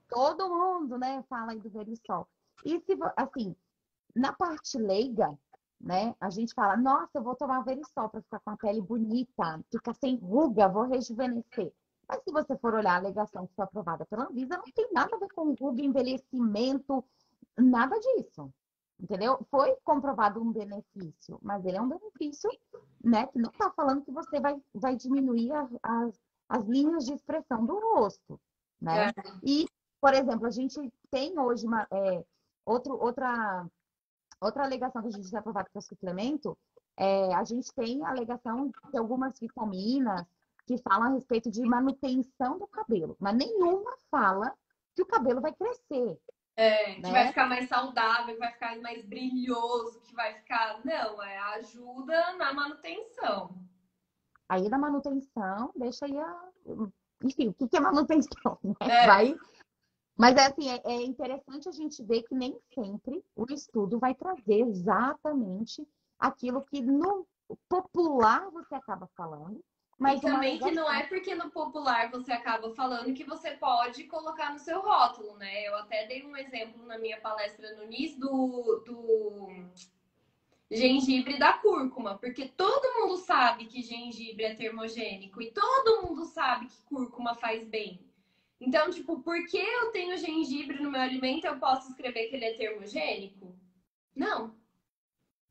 Todo mundo, né, fala aí do Verisol. E se, assim, na parte leiga, né, a gente fala, nossa, eu vou tomar Verisol para ficar com a pele bonita, ficar sem ruga, vou rejuvenescer. Mas se você for olhar a alegação que foi aprovada pela Anvisa, não tem nada a ver com ruga, envelhecimento, nada disso. Entendeu? Foi comprovado um benefício, mas ele é um benefício, né, que não está falando que você vai diminuir as linhas de expressão do rosto, né? E, por exemplo, a gente tem hoje outra alegação que a gente tem aprovado para suplemento, a gente tem a alegação de algumas vitaminas que falam a respeito de manutenção do cabelo, mas nenhuma fala que o cabelo vai crescer, Que vai né? ficar mais saudável, que vai ficar mais brilhoso, que vai ficar. Não, ajuda na manutenção. Aí na manutenção, deixa aí enfim, o que que é manutenção, né? É, Mas é assim, é interessante a gente ver que nem sempre o estudo vai trazer exatamente aquilo que no popular você acaba falando, e mas uma também que não alegação. é porque no popular você acaba falando que você pode colocar no seu rótulo, né? Eu até dei um exemplo na minha palestra no NIS do gengibre da cúrcuma, porque todo mundo sabe que gengibre é termogênico e todo mundo sabe que cúrcuma faz bem. Então, tipo, porque eu tenho gengibre no meu alimento, eu posso escrever que ele é termogênico? Não,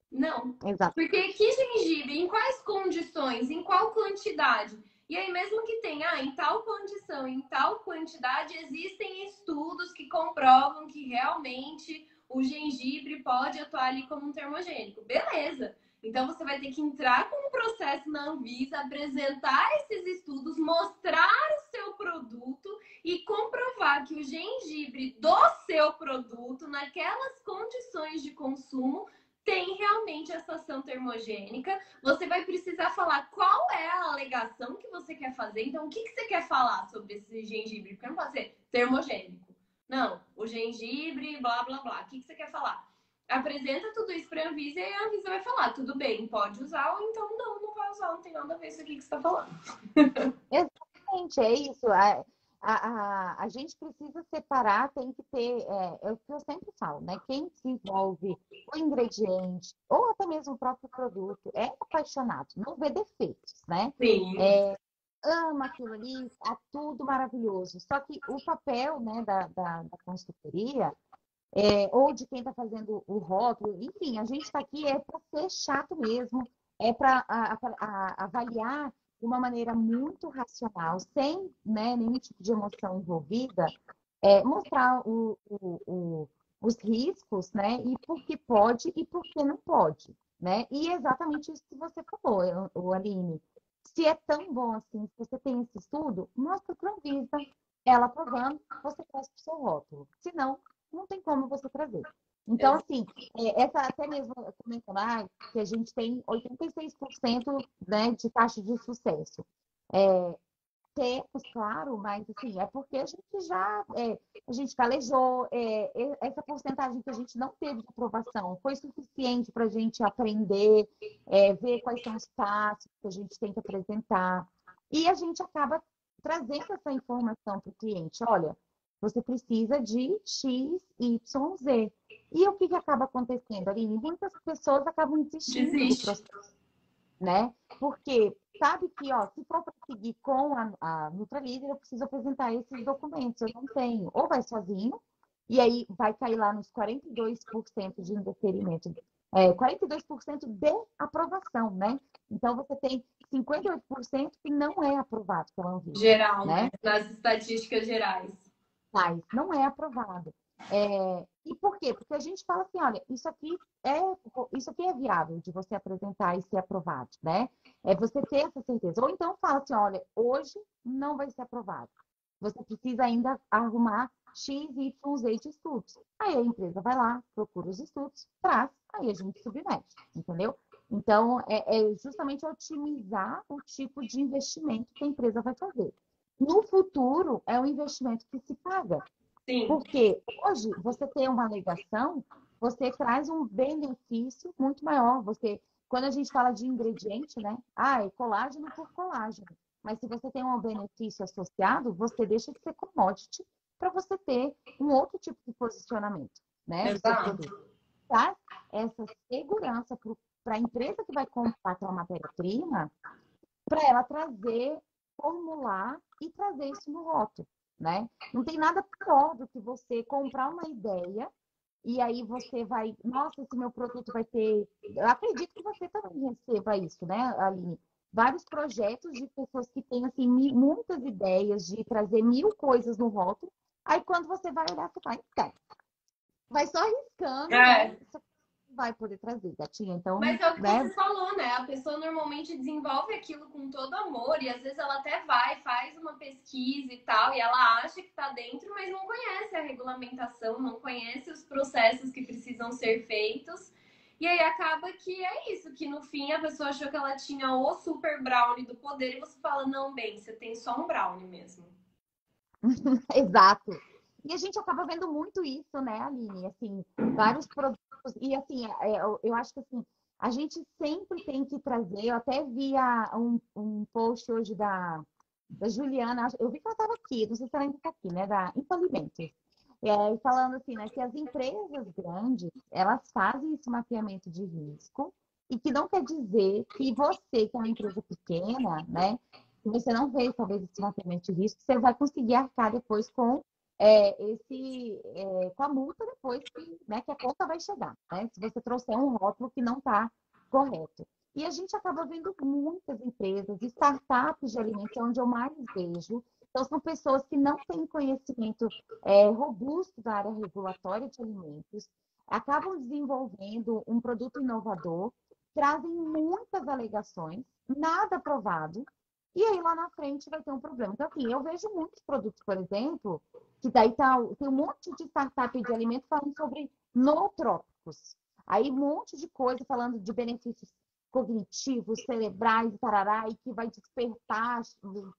não. Exato. Porque que gengibre? Em quais condições? Em qual quantidade? E aí, mesmo que tenha em tal condição, em tal quantidade, existem estudos que comprovam que realmente o gengibre pode atuar ali como um termogênico. Beleza. Então, você vai ter que entrar com um processo na Anvisa, apresentar esses estudos, mostrar o seu produto e comprovar que o gengibre do seu produto, naquelas condições de consumo, tem realmente essa ação termogênica. Você vai precisar falar qual é a alegação que você quer fazer. Então, o que você quer falar sobre esse gengibre? Porque não pode ser termogênico. Não, o gengibre, blá, blá, blá. O que você quer falar? Apresenta tudo isso para a Anvisa e a Anvisa vai falar, tudo bem, pode usar, ou então não vai usar, não tem nada a ver isso aqui que você está falando. Exatamente, é isso. A gente precisa separar, tem que ter, é o que eu sempre falo, né? Quem desenvolve o ingrediente, ou até mesmo o próprio produto, é apaixonado, não vê defeitos, né? Sim. Ama aquilo ali, é tudo maravilhoso. Só que o papel, né, da consultoria, ou de quem está fazendo o rótulo, enfim, a gente está aqui para ser chato mesmo, é para avaliar de uma maneira muito racional, sem, né, nenhum tipo de emoção envolvida, mostrar os riscos, né, e por que pode e por que não pode, né? E é exatamente isso que você falou, Aline. Se é tão bom assim, se você tem esse estudo, mostra para a Anvisa, ela aprovando, você traz para o seu rótulo. Se não, não tem como você trazer. Então, assim, essa até mesmo comentando que a gente tem 86%, né, de taxa de sucesso. Temos, claro, mas assim, é porque a gente a gente calejou, essa porcentagem que a gente não teve de aprovação foi suficiente para a gente aprender, ver quais são os passos que a gente tem que apresentar. E a gente acaba trazendo essa informação para o cliente. Olha, você precisa de X, Y, Z. E o que, que acaba acontecendo, Aline? Muitas pessoas acabam desistindo do Desiste. processo, né? Porque sabe que, ó, se for para seguir com a Nutralíder, eu preciso apresentar esses documentos, eu não tenho. Ou vai sozinho, e aí vai cair lá nos 42% de indeferimento. 42% de aprovação, né? Então, você tem 58% que não é aprovado pela Anvisa, Geral, né? né? Nas estatísticas gerais. Mas não é aprovado. E por quê? Porque a gente fala assim, olha, isso aqui é viável de você apresentar e ser aprovado, né? É você ter essa certeza. Ou então fala assim, olha, hoje não vai ser aprovado. Você precisa ainda arrumar X, Y, Z de estudos. Aí a empresa vai lá, procura os estudos, traz, aí a gente submete, entendeu? Então, é justamente otimizar o tipo de investimento que a empresa vai fazer. No futuro, é um investimento que se paga. Sim. Porque hoje, você tem uma alegação, você traz um benefício muito maior. Quando a gente fala de ingrediente, né? É colágeno por colágeno. Mas se você tem um benefício associado, você deixa de ser commodity para você ter um outro tipo de posicionamento, né? Do seu produto. Exato. Traz essa segurança para a empresa que vai comprar aquela matéria-prima, para ela trazer, formular e trazer isso no rótulo, né? Não tem nada pior do que você comprar uma ideia e aí você vai, nossa, esse meu produto vai ter. Eu acredito que você também receba isso, né, Aline? Vários projetos de pessoas que têm assim muitas ideias de trazer 1000 coisas no rótulo. Aí quando você vai olhar, você vai, então, vai só riscando, né? É. vai poder trazer, gatinha. Então, Mas é o que né? você falou, né? A pessoa normalmente desenvolve aquilo com todo amor e às vezes ela até vai, faz uma pesquisa e tal, e ela acha que tá dentro, mas não conhece a regulamentação, não conhece os processos que precisam ser feitos. E aí acaba que é isso, que no fim a pessoa achou que ela tinha o super brownie do poder e você fala, não, bem, você tem só um brownie mesmo. Exato. E a gente acaba vendo muito isso, né, Aline? Assim, vários produtos. E assim, eu acho que assim, a gente sempre tem que trazer. Eu até vi um post hoje da Juliana, eu vi que ela estava aqui, não sei se ela ainda está aqui, né, da Infalimentos. Falando assim, né, que as empresas grandes, elas fazem esse mapeamento de risco e que não quer dizer que você, que é uma empresa pequena, né, se você não fez talvez esse mapeamento de risco, você vai conseguir arcar depois com com a multa depois que, né, que a conta vai chegar, né, se você trouxer um rótulo que não está correto. E a gente acaba vendo muitas empresas, startups de alimentos, é onde eu mais vejo. Então, são pessoas que não têm conhecimento robusto da área regulatória de alimentos, acabam desenvolvendo um produto inovador, trazem muitas alegações, nada aprovado, e aí lá na frente vai ter um problema. Então, assim, eu vejo muitos produtos, por exemplo, que daí tem um monte de startup de alimentos falando sobre nootrópicos. Aí um monte de coisa falando de benefícios cognitivos, cerebrais, tarará, e que vai despertar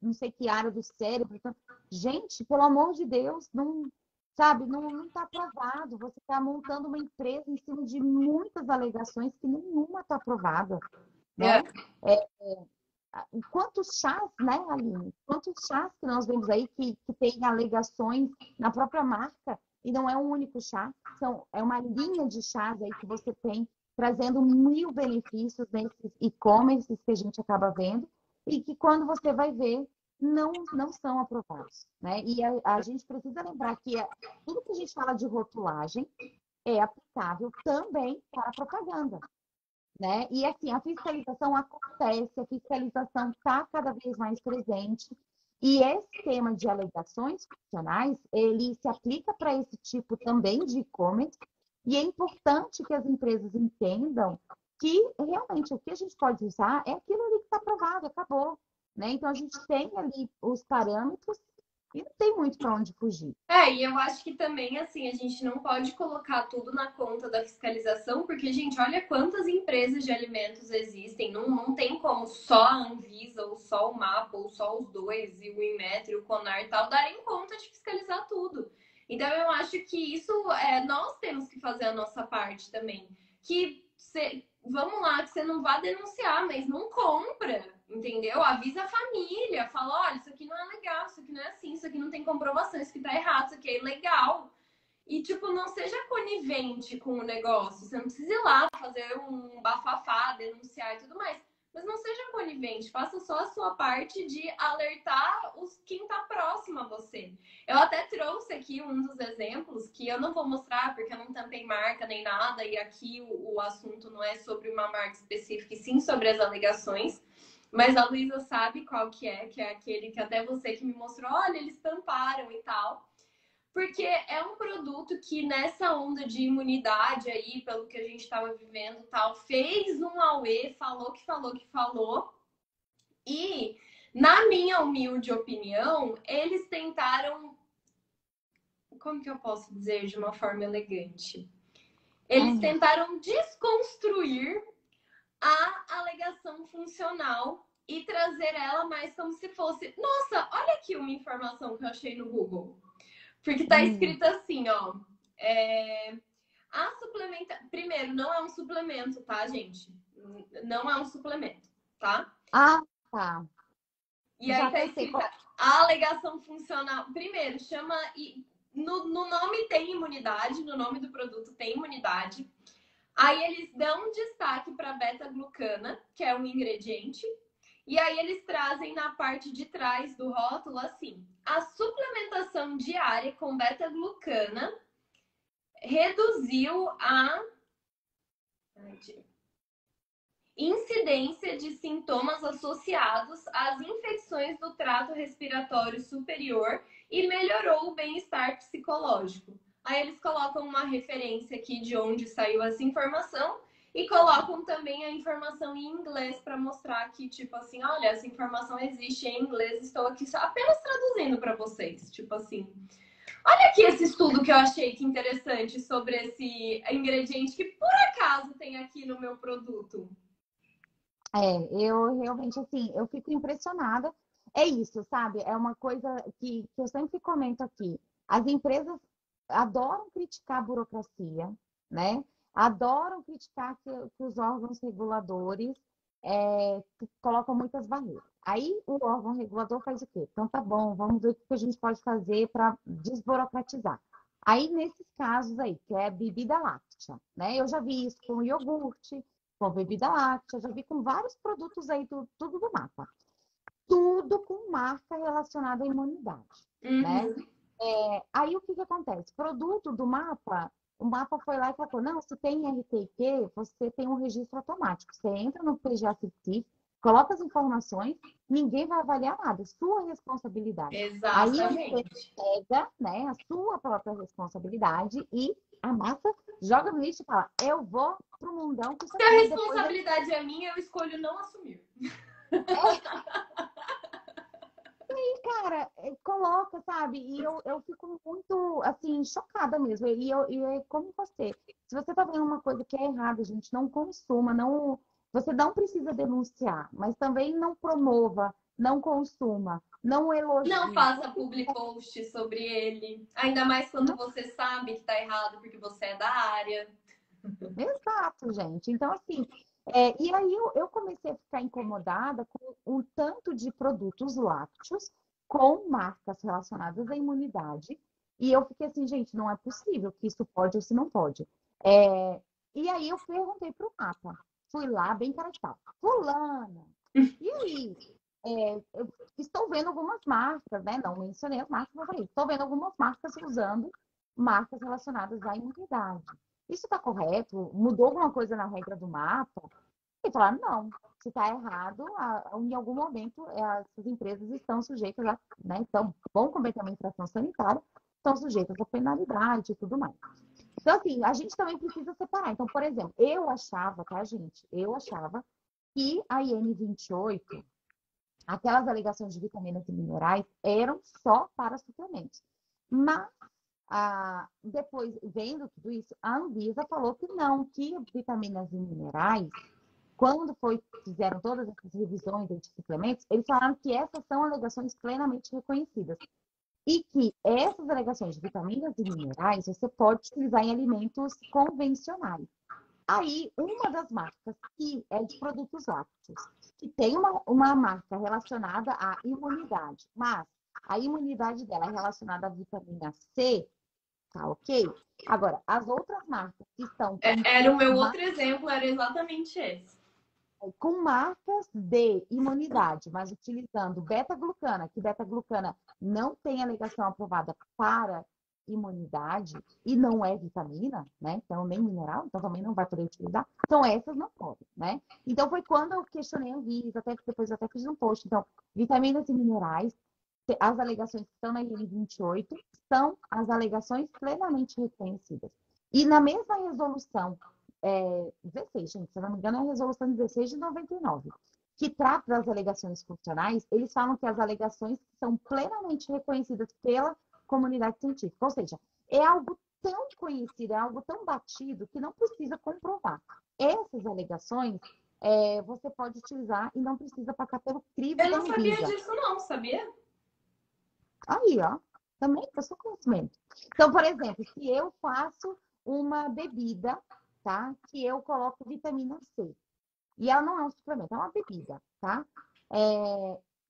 não sei que área do cérebro. Então, gente, pelo amor de Deus, não, sabe, não está aprovado. Você está montando uma empresa em cima de muitas alegações que nenhuma está aprovada, É. né? Quantos chás, né, Aline? Quantos chás que nós vemos aí que tem alegações na própria marca e não é um único chá, é uma linha de chás aí que você tem trazendo 1000 benefícios nesses e-commerces que a gente acaba vendo e que quando você vai ver não são aprovados, né? E a gente precisa lembrar que tudo que a gente fala de rotulagem é aplicável também para a propaganda, né? E assim, a fiscalização acontece, a fiscalização está cada vez mais presente, e esse tema de alegações funcionais, ele se aplica para esse tipo também de e-commerce, e é importante que as empresas entendam que realmente o que a gente pode usar é aquilo ali que está aprovado, acabou, né? Então a gente tem ali os parâmetros e não tem muito para onde fugir. E eu acho que também, assim, a gente não pode colocar tudo na conta da fiscalização, porque, gente, olha quantas empresas de alimentos existem. Não tem como só a Anvisa, ou só o MAPA, ou só os dois, e o Inmetro, e o CONAR e tal, darem conta de fiscalizar tudo. Então, eu acho que isso, nós temos que fazer a nossa parte também. Vamos lá, que você não vá denunciar, mas não compra, entendeu? Avisa a família, fala, olha, isso aqui não é legal, isso aqui não é assim, isso aqui não tem comprovação, isso aqui tá errado, isso aqui é ilegal. E, tipo, não seja conivente com o negócio. Você não precisa ir lá fazer um bafafá, denunciar e tudo mais. Mas não seja conivente, faça só a sua parte de alertar quem tá próximo a você. Eu até trouxe aqui um dos exemplos que eu não vou mostrar porque eu não tampei marca nem nada, e aqui o assunto não é sobre uma marca específica, e sim sobre as alegações. Mas a Luísa sabe qual que é aquele que até você que me mostrou, olha, eles tamparam e tal. Porque é um produto que nessa onda de imunidade aí, pelo que a gente estava vivendo tal, fez um auê, falou que falou que falou. E, na minha humilde opinião, eles tentaram... Como que eu posso dizer de uma forma elegante? Eles tentaram desconstruir a alegação funcional e trazer ela mais como se fosse... Nossa, olha aqui uma informação que eu achei no Google. Porque tá escrito assim, ó. A Primeiro, não é um suplemento, tá, gente? Não é um suplemento, tá? Ah, tá. E aí tá escrito a alegação funcional. Primeiro, chama. No nome tem imunidade, no nome do produto tem imunidade. Aí eles dão destaque para beta-glucana, que é um ingrediente. E aí eles trazem na parte de trás do rótulo assim: a suplementação diária com beta-glucana reduziu a incidência de sintomas associados às infecções do trato respiratório superior e melhorou o bem-estar psicológico. Aí eles colocam uma referência aqui de onde saiu essa informação e colocam também a informação em inglês para mostrar que, tipo assim, olha, essa informação existe em inglês, estou aqui só apenas traduzindo para vocês. Tipo assim, olha aqui esse estudo que eu achei que interessante sobre esse ingrediente que por acaso tem aqui no meu produto. Eu realmente, assim, eu fico impressionada. É isso, sabe? É uma coisa que eu sempre comento aqui. As empresas adoram criticar a burocracia, né? Adoram criticar que os órgãos reguladores colocam muitas barreiras. Aí o órgão regulador faz o quê? Então tá bom, vamos ver o que a gente pode fazer para desburocratizar. Aí, nesses casos aí, que é bebida láctea, né? Eu já vi isso com iogurte, com bebida láctea, já vi com vários produtos aí, tudo do mapa. Tudo com marca relacionada à imunidade, né? Uhum. Aí o que que acontece? Produto do mapa, o mapa foi lá e colocou, não, se tem RTQ, você tem um registro automático. Você entra no PGACT, coloca as informações, ninguém vai avaliar nada, é sua responsabilidade. Aí você Exatamente. pega, né, a sua própria responsabilidade e a massa joga no lixo e fala, eu vou pro mundão que isso Se a aqui depois responsabilidade é minha, eu escolho não assumir. cara, coloca, sabe? E eu fico muito, assim, chocada mesmo. E é como você. Se você tá vendo uma coisa que é errada, gente, não consuma, não. Você não precisa denunciar, mas também não promova, não consuma, não Não elogie. faça public post sobre ele. Ainda mais quando Não, você sabe que tá errado porque você é da área. exato, gente. Então, assim, e aí eu comecei a ficar incomodada com o tanto de produtos lácteos com marcas relacionadas à imunidade. E eu fiquei assim, gente, não é possível que isso pode ou se não pode. É, e aí eu perguntei para o mapa. Fui lá, bem cara de pau. Fulana, e aí? Eu estou vendo algumas marcas, né? Não mencionei as marcas, mas falei, estou vendo algumas marcas usando marcas relacionadas à imunidade. Isso está correto? Mudou alguma coisa na regra do mapa? E falaram, não, se está errado, em algum momento essas empresas estão sujeitas a, né, então, vão cometer uma infração sanitária, estão sujeitas a penalidade e tudo mais. Então, assim, a gente também precisa separar. Então, por exemplo, eu achava, tá, gente? Eu achava que a IN28, aquelas alegações de vitaminas e minerais, eram só para suplementos. Mas depois, vendo tudo isso, a Anvisa falou que não, que vitaminas e minerais, quando fizeram todas essas revisões de suplementos, eles falaram que essas são alegações plenamente reconhecidas. E que essas alegações de vitaminas e minerais você pode utilizar em alimentos convencionais. Aí, uma das marcas que é de produtos lácteos, que tem uma marca relacionada à imunidade, mas a imunidade dela é relacionada à vitamina C, tá ok? Agora, as outras marcas que estão Era o meu outro exemplo, era exatamente esse. com marcas de imunidade, mas utilizando beta-glucana, que beta-glucana não tem alegação aprovada para imunidade e não é vitamina, né? Então, nem mineral, então também não vai poder utilizar. Então, essas não podem, né? Então, foi quando eu questionei a Anvisa, até depois eu até fiz um post. Então, vitaminas e minerais, as alegações que estão na IN 28 são as alegações plenamente reconhecidas. E na mesma resolução 16, gente, se eu não me engano, é a resolução 16 de 99, que trata das alegações funcionais, eles falam que as alegações são plenamente reconhecidas pela comunidade científica. Ou seja, é algo tão conhecido, é algo tão batido que não precisa comprovar. Essas alegações você pode utilizar e não precisa passar pelo crivo Eu da não sabia Anvisa. disso, não, sabia? Aí, ó, também é seu conhecimento. Então, por exemplo, se eu faço uma bebida, tá? Que eu coloco vitamina C. E ela não é um suplemento, é uma bebida, tá?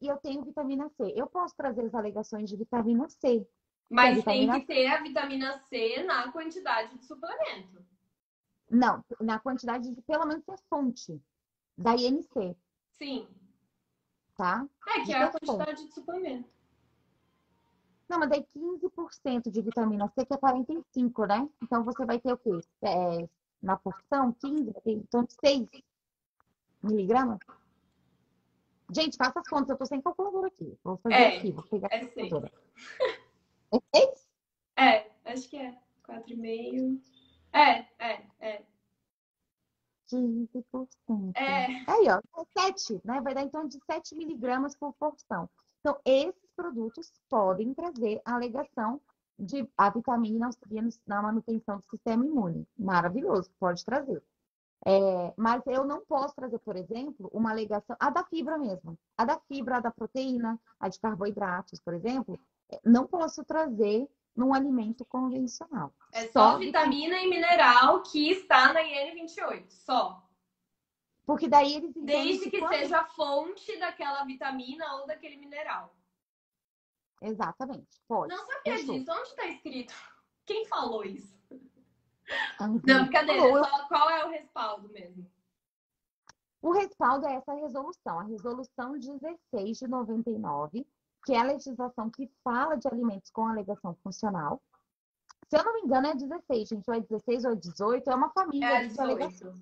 E eu tenho vitamina C. Eu posso trazer as alegações de vitamina C. Que a Mas tem vitamina que C. ter a vitamina C na quantidade de suplemento. Não, na quantidade de pelo menos ser fonte da INC, Sim. tá? É que De é a ser fonte. quantidade de suplemento. Não, mas daí 15% de vitamina C, que é 45, né? Então você vai ter o quê? Na porção, 15, então 6 miligramas. Gente, faça as contas, eu tô sem calculadora aqui. Vou fazer É, aqui, vou pegar a é 6. calculadora. É 6? É, acho que é. 4,5. É. 15%. É. Aí, ó, 7, né? Vai dar em torno de 7 miligramas por porção. Então, esses produtos podem trazer a alegação de a vitamina auxilia na manutenção do sistema imune. Maravilhoso, pode trazer. Mas eu não posso trazer, por exemplo, uma alegação, a da fibra mesmo. A da fibra, a da proteína, a de carboidratos, por exemplo, não posso trazer num alimento convencional. É só vitamina e mineral que está na IN 28, só. Porque daí eles entendem desde que seja a fonte daquela vitamina ou daquele mineral. Exatamente, pode. Não sabia disso. Onde está escrito? Quem falou isso? Não, brincadeira. Só qual é o respaldo mesmo? O respaldo é essa resolução, a resolução 16 de 99, que é a legislação que fala de alimentos com alegação funcional. Se eu não me engano, é 16, gente, ou é 16 ou é 18, é uma família de alegações.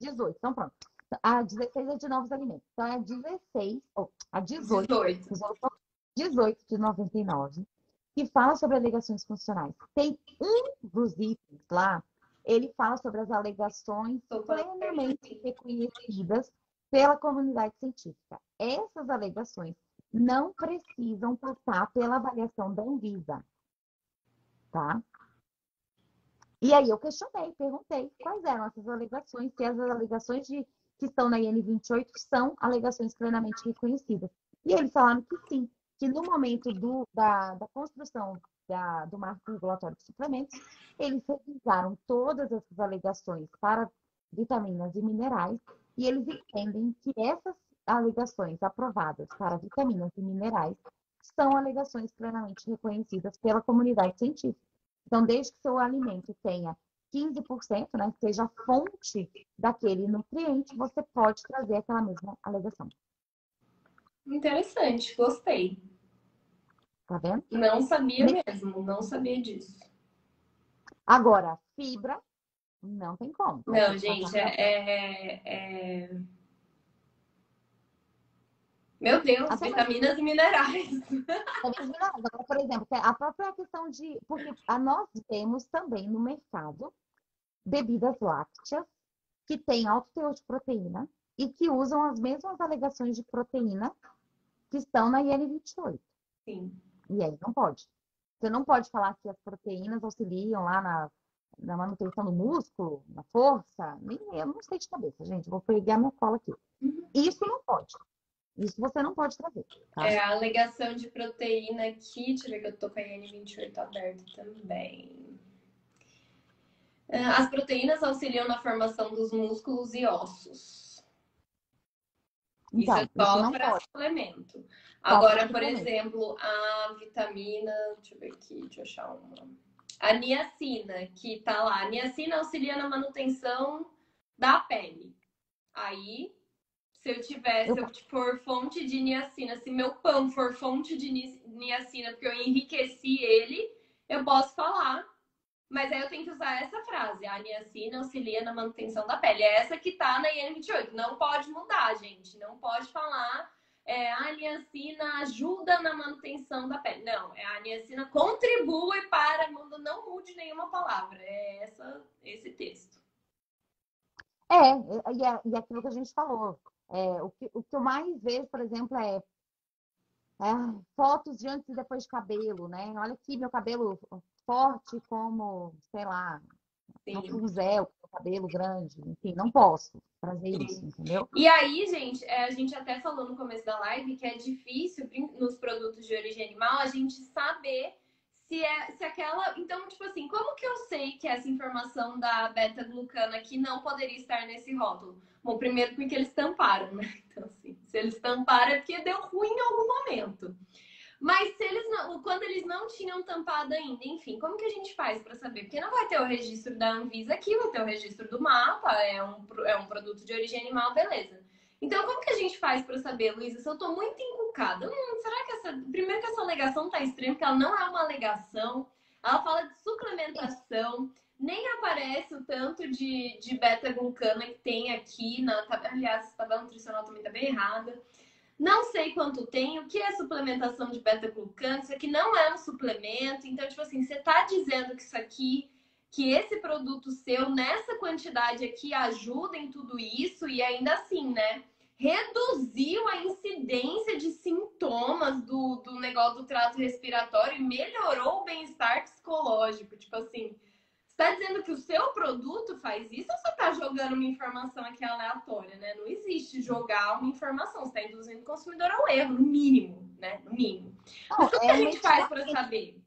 18, então pronto. A 16 é de novos alimentos. Então é a 16, ou a 18, resolução 18 de 99, que fala sobre alegações funcionais. Tem um dos itens lá, ele fala sobre as alegações plenamente reconhecidas pela comunidade científica. Essas alegações não precisam passar pela avaliação da Anvisa, tá? E aí eu questionei, perguntei quais eram essas alegações, se as alegações que estão na IN 28 são alegações plenamente reconhecidas. E eles falaram que sim, que no momento da construção do marco regulatório de suplementos, eles revisaram todas essas alegações para vitaminas e minerais, e eles entendem que essas alegações aprovadas para vitaminas e minerais são alegações plenamente reconhecidas pela comunidade científica. Então, desde que seu alimento tenha 15%, né, seja a fonte daquele nutriente, você pode trazer aquela mesma alegação. Interessante, gostei. Tá vendo? Não sabia mesmo, não sabia disso. Agora, fibra, não tem como. Não, gente, Meu Deus, até vitaminas e minerais. Vitaminas e minerais. Agora, por exemplo, a própria questão de... Porque nós temos também no mercado bebidas lácteas que têm alto teor de proteína e que usam as mesmas alegações de proteína que estão na IN 28. Sim. E aí não pode. Você não pode falar que as proteínas auxiliam lá na manutenção do músculo, na força. Eu não sei de cabeça, gente. Vou pegar minha cola aqui. Isso não pode. Isso você não pode trazer. Tá? É a alegação de proteína aqui. Deixa eu ver que eu tô com a IN 28 aberta também. As proteínas auxiliam na formação dos músculos e ossos. Então, isso é só para suplemento. Agora, por exemplo, a vitamina... Deixa eu ver aqui, deixa eu achar uma. A niacina, que tá lá. A niacina auxilia na manutenção da pele. Aí, se eu for fonte de niacina, se meu pão for fonte de niacina, porque eu enriqueci ele, eu posso falar. Mas aí eu tenho que usar essa frase. A niacina auxilia na manutenção da pele. É essa que tá na IN 28. Não pode mudar, gente. Não pode falar a niacina ajuda na manutenção da pele. Não, a niacina contribui para... Não mude nenhuma palavra. É esse texto. E aquilo que a gente falou. O que eu mais vejo, por exemplo, fotos de antes e depois de cabelo, né? Olha aqui, meu cabelo forte como, sei lá, Rapunzel, cabelo grande, enfim, não posso trazer isso, entendeu? E aí, gente, a gente até falou no começo da live que é difícil nos produtos de origem animal a gente saber se aquela... Então, tipo assim, como que eu sei que essa informação da beta-glucana aqui não poderia estar nesse rótulo? Bom, primeiro porque eles tamparam, né? Então, assim, se eles tamparam é porque deu ruim em algum momento. Mas quando eles não tinham tampado ainda, enfim, como que a gente faz para saber? Porque não vai ter o registro da Anvisa aqui, vai ter o registro do mapa, é um produto de origem animal, beleza. Então, como que a gente faz para saber, Luísa, se eu tô muito encucada? Será que primeiro que essa alegação tá estranha, porque ela não é uma alegação, ela fala de suplementação, nem aparece o tanto de beta-glucana que tem aqui na tabela. Aliás, essa tabela nutricional também tá bem errada. Não sei quanto tem, o que é suplementação de beta-glucano, isso aqui não é um suplemento. Então, tipo assim, você tá dizendo que isso aqui que esse produto seu, nessa quantidade aqui, ajuda em tudo isso e ainda assim, né? Reduziu a incidência de sintomas do negócio do trato respiratório e melhorou o bem-estar psicológico. Tipo assim, você está dizendo que o seu produto faz isso ou você está jogando uma informação aqui aleatória, né? Não existe jogar uma informação, você está induzindo o consumidor ao erro, no mínimo, né? No mínimo. Mas Não, como que é a gente faz para medicamento. saber?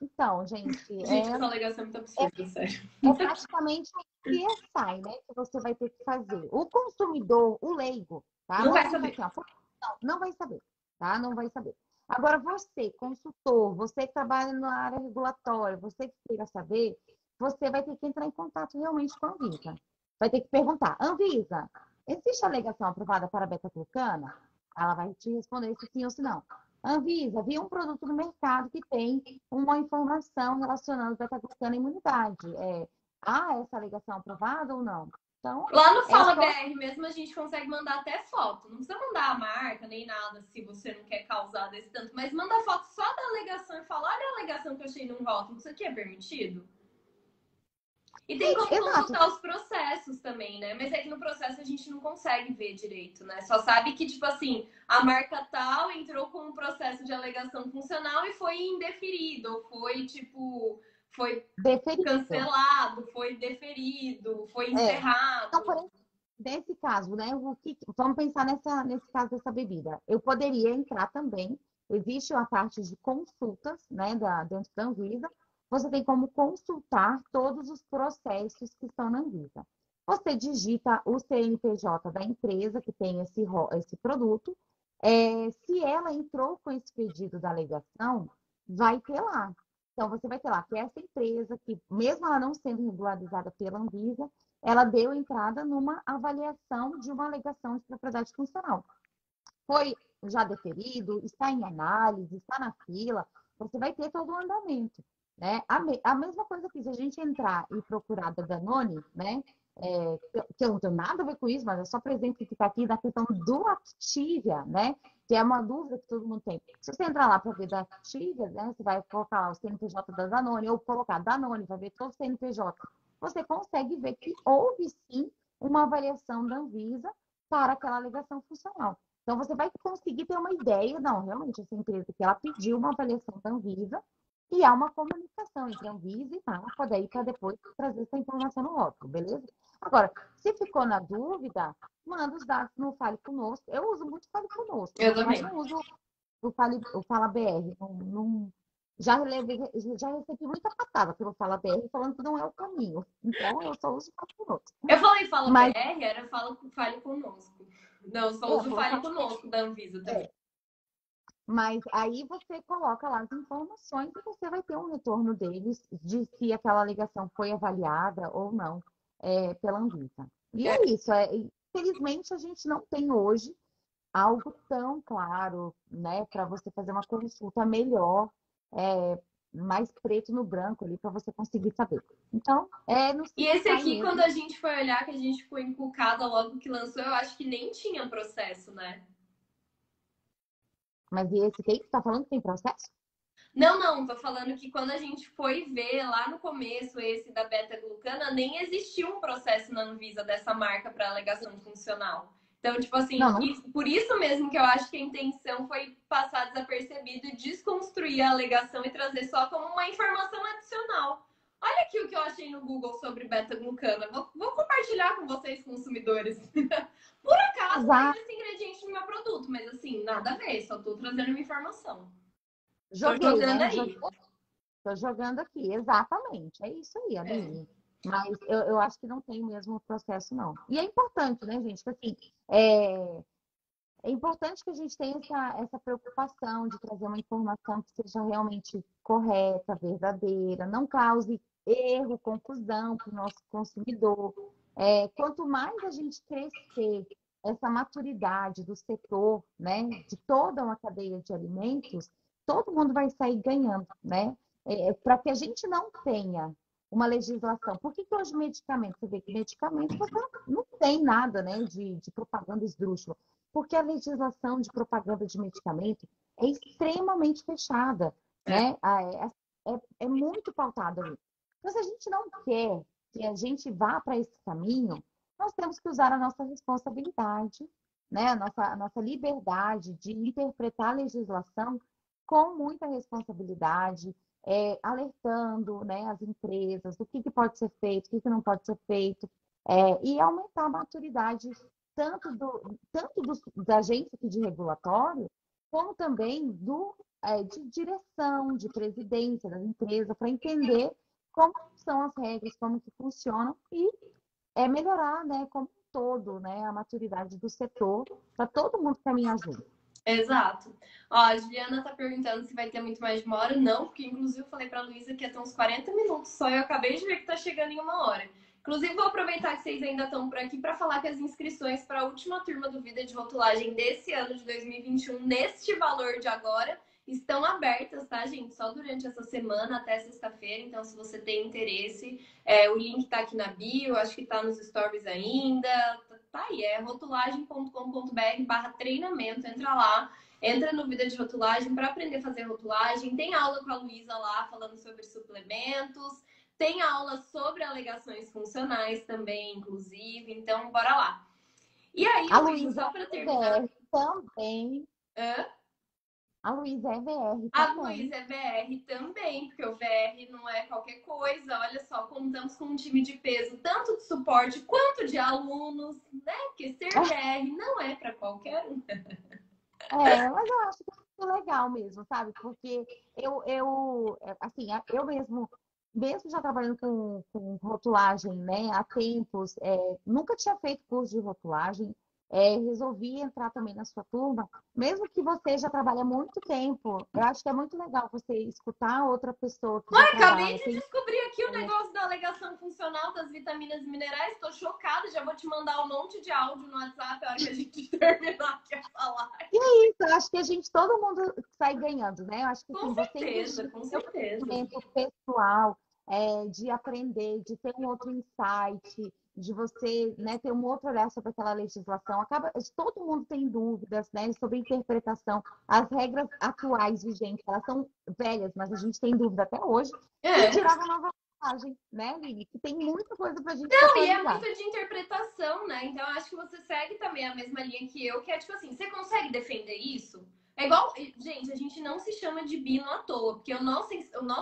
Então, gente, Gente, essa alegação é muito absurda, sério. é praticamente um CSI, né? Que você vai ter que fazer. O consumidor, o leigo, tá? Não Vamos vai pensar saber. assim, ó. Não vai saber, tá? Não vai saber. Agora, você, consultor, você que trabalha na área regulatória, você que queira saber, você vai ter que entrar em contato realmente com a Anvisa. Vai ter que perguntar, Anvisa, existe alegação aprovada para beta-glucana? Ela vai te responder se sim ou se não. Anvisa, vi um produto no mercado que tem uma informação relacionando beta-glucana à imunidade. Há essa alegação aprovada ou não? Então, Lá no é Fala só BR mesmo a gente consegue mandar até foto. Não precisa mandar a marca nem nada se você não quer causar desse tanto, mas manda foto só da alegação e fala: olha a alegação que eu achei num rótulo, isso aqui é permitido? E tem como exato. consultar os processos também, né? Mas é que no processo a gente não consegue ver direito, né? Só sabe que, tipo assim, a marca tal entrou com um processo de alegação funcional e foi indeferido, ou foi, tipo, foi Deferido. cancelado, foi deferido, foi É. Então, encerrado. nesse caso, né? Vamos pensar nesse caso dessa bebida. Eu poderia entrar também. Existe uma parte de consultas, né, dentro da Anvisa. Você tem como consultar todos os processos que estão na Anvisa. Você digita o CNPJ da empresa que tem esse produto. Se ela entrou com esse pedido da alegação, vai ter lá. Então, você vai ter lá que essa empresa, que mesmo ela não sendo regularizada pela Anvisa, ela deu entrada numa avaliação de uma alegação de propriedade funcional. Foi já deferido, está em análise, está na fila, você vai ter todo o andamento. Né? A mesma coisa que se a gente entrar e procurar da Danone, né? Que eu não tenho nada a ver com isso, mas é só para exemplificar aqui da questão do Activia, né? Que é uma dúvida que todo mundo tem. Se você entrar lá para ver da Activia, né? Você vai colocar lá o CNPJ da Danone, ou colocar Danone, vai ver todo o CNPJ. Você consegue ver que houve sim uma avaliação da Anvisa para aquela alegação funcional. Então, você vai conseguir ter uma ideia, não, realmente, essa empresa que ela pediu uma avaliação da Anvisa e há uma comunicação entre a Anvisa e MAPA daí para depois trazer essa informação no rótulo, beleza? Agora, se ficou na dúvida, manda os dados no Fale Conosco. Eu uso muito Fale Conosco, Eu mas também. não uso o Fala BR. Já recebi muita patada pelo Fala BR falando que não é o caminho. Então, eu só uso o Fale Conosco. Eu falei Fala Mas, BR, era Fale Conosco. Não, eu só uso falou Fale Fala Conosco da Anvisa também. Mas aí você coloca lá as informações e você vai ter um retorno deles de se aquela alegação foi avaliada ou não pela Anvisa. E é isso. Infelizmente, a gente não tem hoje algo tão claro, né, para você fazer uma consulta melhor, mais preto no branco ali, para você conseguir saber. Então, no E esse CSI aqui, quando mesmo. a gente foi olhar, que a gente ficou encucada logo que lançou, eu acho que nem tinha processo, né? Mas e esse que está falando que tem processo? Não, não, tô falando que quando a gente foi ver lá no começo esse da beta-glucana, nem existia um processo na Anvisa dessa marca para alegação funcional. Então, tipo assim, Não, não. por isso mesmo que eu acho que a intenção foi passar desapercebido e desconstruir a alegação e trazer só como uma informação adicional. Olha aqui o que eu achei no Google sobre beta-glucana. Vou compartilhar com vocês, consumidores. Por acaso tem Exato. esse ingrediente no meu produto, mas assim, nada a ver, só tô trazendo uma informação. Tô Joguei, jogando né? aí. Estou jogando aqui, exatamente. É isso aí, É. Aline. Mas eu acho que não tem o mesmo processo, não. E é importante, né, gente? Que, assim, é importante que a gente tenha essa preocupação de trazer uma informação que seja realmente correta, verdadeira, não cause erro, confusão para o nosso consumidor. Quanto mais a gente crescer essa maturidade do setor, né, de toda uma cadeia de alimentos, todo mundo vai sair ganhando, né? Para que a gente não tenha uma legislação. Por que hoje medicamento? Você vê que medicamento você não tem nada, né, de propaganda esdrúxula, porque a legislação de propaganda de medicamento é extremamente fechada, É. né? é muito pautado ali. Então, se a gente não quer que a gente vá para esse caminho, nós temos que usar a nossa responsabilidade, né? A nossa liberdade de interpretar a legislação com muita responsabilidade, alertando, né, as empresas do que pode ser feito, o que não pode ser feito, e aumentar a maturidade tanto dos agentes aqui de regulatório, como também de direção, de presidência das empresas, para entender como são as regras, como que funcionam e melhorar, né, como um todo, né, a maturidade do setor, para todo mundo caminhar junto. Exato. Ó, a Juliana tá perguntando se vai ter muito mais de uma hora. Não, porque inclusive eu falei pra Luísa que ia ter uns 40 minutos só e eu acabei de ver que tá chegando em uma hora. Inclusive, vou aproveitar que vocês ainda estão por aqui para falar que as inscrições para a última turma do Vida de Rotulagem desse ano de 2021, neste valor de agora, estão abertas, tá, gente? Só durante essa semana até sexta-feira. Então, se você tem interesse, o link tá aqui na bio, acho que tá nos stories ainda. Tá aí, é rotulagem.com.br/treinamento. Entra lá, entra no Vida de Rotulagem para aprender a fazer rotulagem. Tem aula com a Luísa lá falando sobre suplementos. Tem aula sobre alegações funcionais também, inclusive. Então, bora lá. E aí, A Luísa, só para terminar. também. Hã? A Luísa é VR A também. Luísa é VR também, porque o VR não é qualquer coisa. Olha só, contamos com um time de peso, tanto de suporte quanto de alunos, né? Porque ser VR não é para qualquer um. Mas eu acho que é legal mesmo, sabe? Porque assim, eu mesmo já trabalhando com rotulagem, né, há tempos, nunca tinha feito curso de rotulagem, resolvi entrar também na sua turma, mesmo que você já trabalhe há muito tempo, eu acho que é muito legal você escutar outra pessoa que já Acabei trabalha. de descobrir aqui o negócio da alegação funcional das vitaminas e minerais. Estou chocada, já vou te mandar um monte de áudio no WhatsApp a hora que a gente terminar aqui a falar. E é isso, eu acho que todo mundo sai ganhando, né? Eu acho que Com assim, você certeza, investir com no seu certeza. crescimento pessoal, de aprender, de ter um outro insight, de você, né, ter um outro olhar sobre aquela legislação. Todo mundo tem dúvidas, né, sobre interpretação. As regras atuais vigentes, elas são velhas, mas a gente tem dúvida até hoje. E dirá uma nova vantagem, né, Lili? Que tem muita coisa pra gente Não, e é atualizar. muito de interpretação, né? Então eu acho que você segue também a mesma linha que eu, que é tipo assim, você consegue defender isso? É igual, gente, a gente não se chama de Bino à toa, porque o nosso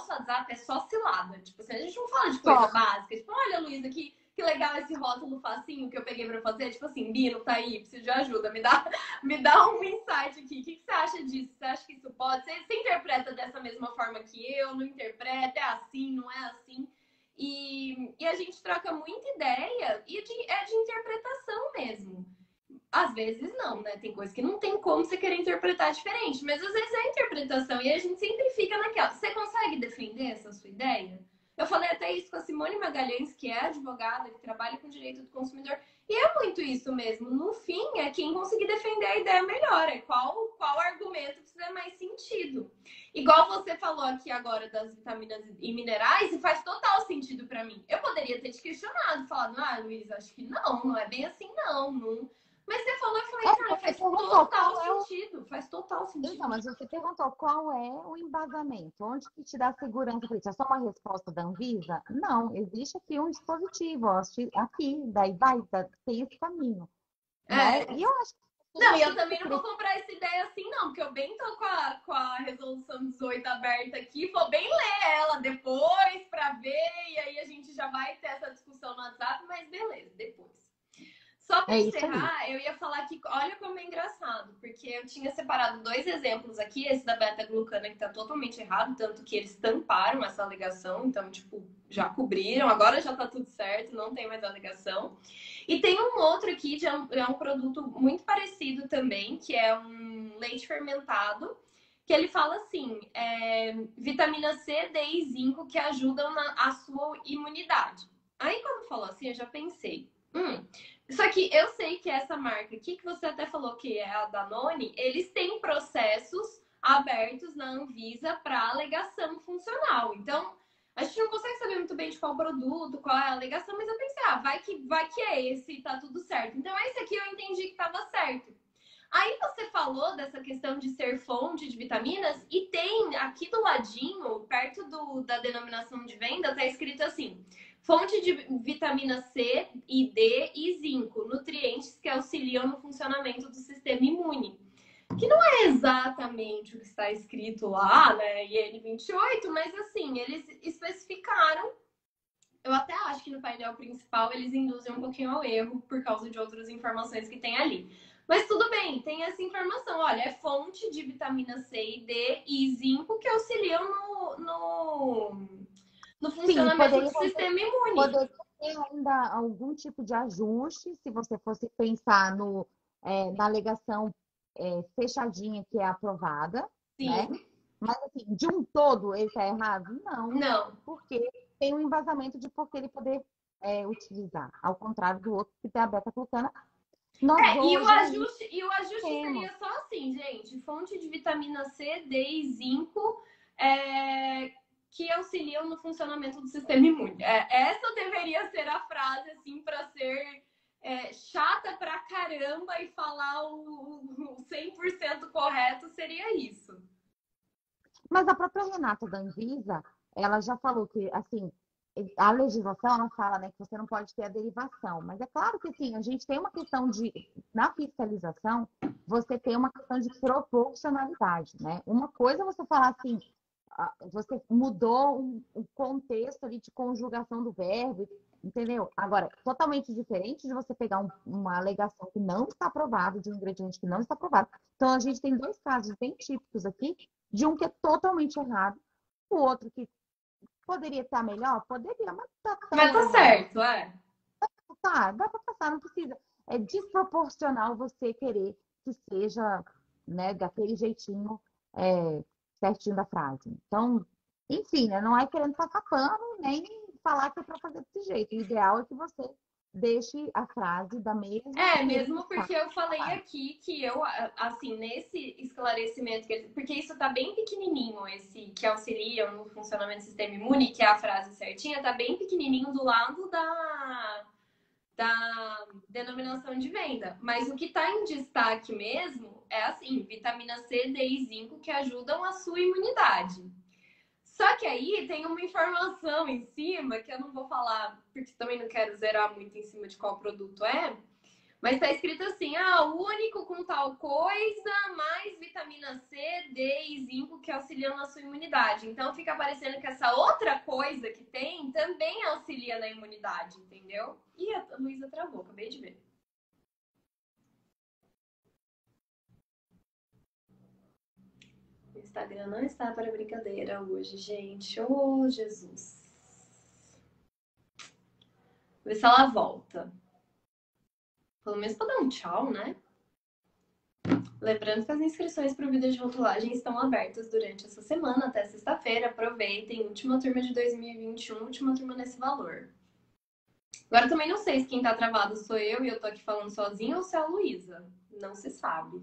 WhatsApp é só cilada. Tipo assim, a gente não fala de coisa básica. Tipo, olha, Luísa, que legal esse rótulo facinho que eu peguei pra fazer. Tipo assim, Bino, tá aí, preciso de ajuda. Me dá um insight aqui. O que você acha disso? Você acha que isso pode? Você interpreta dessa mesma forma que eu? Não interpreta? É assim, não é assim? E a gente troca muita ideia e é de interpretação mesmo. Às vezes não, né? Tem coisa que não tem como você querer interpretar diferente, mas às vezes é interpretação e a gente sempre fica naquela. Você consegue defender essa sua ideia? Eu falei até isso com a Simone Magalhães, que é advogada, que trabalha com direito do consumidor, e é muito isso mesmo. No fim, é quem conseguir defender a ideia melhor, é qual argumento fizer mais sentido. Igual você falou aqui agora das vitaminas e minerais, e faz total sentido para mim. Eu poderia ter te questionado, falado, Luiz, acho que não é bem assim, não. Mas você falou, eu falei, cara, faz total sentido. Faz total sentido. Então, mas você perguntou qual é o embasamento, onde que te dá segurança para isso? É só uma resposta da Anvisa? Não, existe aqui um dispositivo, ó, aqui, daí tem esse caminho. Né? E eu acho que não, e eu também não vou comprar essa ideia assim, não, porque eu bem tô com a resolução 18 aberta aqui, vou bem ler ela depois para ver, e aí a gente já vai ter essa discussão no WhatsApp, mas beleza, depois. Só para encerrar, eu ia falar que, olha como é engraçado, porque eu tinha separado 2 exemplos aqui, esse da beta-glucana que tá totalmente errado, tanto que eles tamparam essa alegação, então, tipo, já cobriram, agora já tá tudo certo, não tem mais alegação. E tem um outro aqui, é um produto muito parecido também, que é um leite fermentado, que ele fala assim, vitamina C, D e zinco que ajudam a sua imunidade. Aí, quando falou assim, eu já pensei, só que eu sei que essa marca aqui, que você até falou que é a Danone, eles têm processos abertos na Anvisa para alegação funcional. Então, a gente não consegue saber muito bem de qual produto, qual é a alegação, mas eu pensei, vai que é esse e tá tudo certo. Então, esse aqui eu entendi que tava certo. Aí você falou dessa questão de ser fonte de vitaminas e tem aqui do ladinho, perto da denominação de venda, tá escrito assim: fonte de vitamina C e D e zinco, nutrientes que auxiliam no funcionamento do sistema imune. Que não é exatamente o que está escrito lá, né, IN28, mas assim, eles especificaram. Eu até acho que no painel principal eles induzem um pouquinho ao erro por causa de outras informações que tem ali. Mas tudo bem, tem essa informação. Olha, é fonte de vitamina C e D e zinco que auxiliam no Sim, funcionamento do sistema imune. poderia ter ainda algum tipo de ajuste, se você fosse pensar na alegação fechadinha que é aprovada, né? Sim, Mas, assim, de um todo ele está errado? Não, não. porque tem um embasamento de por que ele poder utilizar, ao contrário do outro que tem a beta-glucana. Nós hoje ainda E o ajuste temos. seria só assim, gente: fonte de vitamina C, D e zinco que auxiliam no funcionamento do sistema imune. Essa deveria ser a frase, assim, para ser chata pra caramba e falar o 100% correto, seria isso. Mas a própria Renata da Anvisa, ela já falou que, assim, a legislação, ela fala, né, que você não pode ter a derivação. Mas é claro que, sim, a gente tem uma questão de, na fiscalização, você tem uma questão de proporcionalidade, né? Uma coisa é você falar assim, você mudou um contexto ali de conjugação do verbo, entendeu? Agora, totalmente diferente de você pegar uma alegação que não está aprovada, de um ingrediente que não está aprovado. Então, a gente tem dois casos bem típicos aqui, de um que é totalmente errado, o outro que poderia estar melhor, poderia, mas não está Mas tão tá errado. certo, é. Tá, dá para passar, não precisa. É desproporcional você querer que seja, né, daquele jeitinho certinho da frase. Então, enfim, né, não é querendo passar pano, nem falar que é para fazer desse jeito. O ideal é que você deixe a frase da mesma maneira que Mesmo está. porque eu falei aqui que eu, assim, nesse esclarecimento, porque isso tá bem pequenininho, esse que auxilia no funcionamento do sistema imune, que é a frase certinha, tá bem pequenininho do lado da denominação de venda. Mas o que tá em destaque mesmo é, assim, vitamina C, D e zinco que ajudam a sua imunidade. Só que aí tem uma informação em cima que eu não vou falar, porque também não quero zerar muito em cima de qual produto é, mas tá escrito assim: único com tal coisa, mais vitamina C, D e zinco que auxiliam na sua imunidade. Então fica parecendo que essa outra coisa que tem também auxilia na imunidade, entendeu? E a Luísa travou, acabei de ver. O Instagram não está para brincadeira hoje, gente. Oh, Jesus. Vê se ela volta. Pelo menos pra dar um tchau, né? Lembrando que as inscrições para o vídeo de rotulagem estão abertas durante essa semana até sexta-feira. Aproveitem, última turma de 2021, última turma nesse valor. Agora também não sei se quem tá travado sou eu e eu tô aqui falando sozinha ou se é a Luísa. Não se sabe.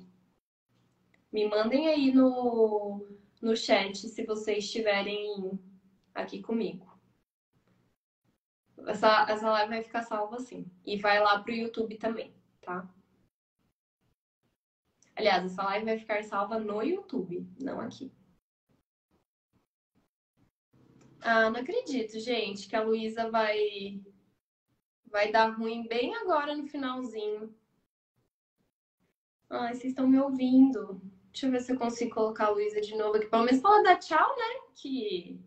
Me mandem aí no chat se vocês estiverem aqui comigo. Essa live vai ficar salva assim. E vai lá pro YouTube também, tá? Aliás, essa live vai ficar salva no YouTube, não aqui. Não acredito, gente, que a Luísa vai dar ruim bem agora no finalzinho. Ai, vocês estão me ouvindo. Deixa eu ver se eu consigo colocar a Luísa de novo aqui. Pelo menos pra ela dar tchau, né? Que...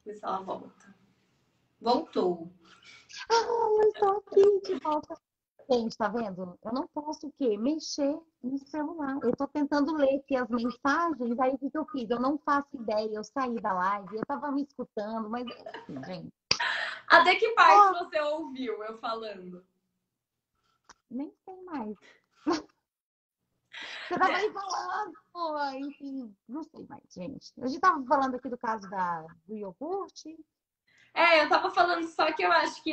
Ver se ela volta. Voltou. Eu estou aqui de volta. Gente, tá vendo? Eu não posso o quê? Mexer no celular. Eu tô tentando ler aqui as mensagens, aí o que eu fiz? Eu não faço ideia, eu saí da live, eu tava me escutando, mas enfim, gente. Até que parte Ó, você ouviu eu falando? nem sei mais. Você tava aí falando, pô, enfim, não sei mais, gente. A gente tava falando aqui do caso do iogurte. Eu tava falando só que eu acho que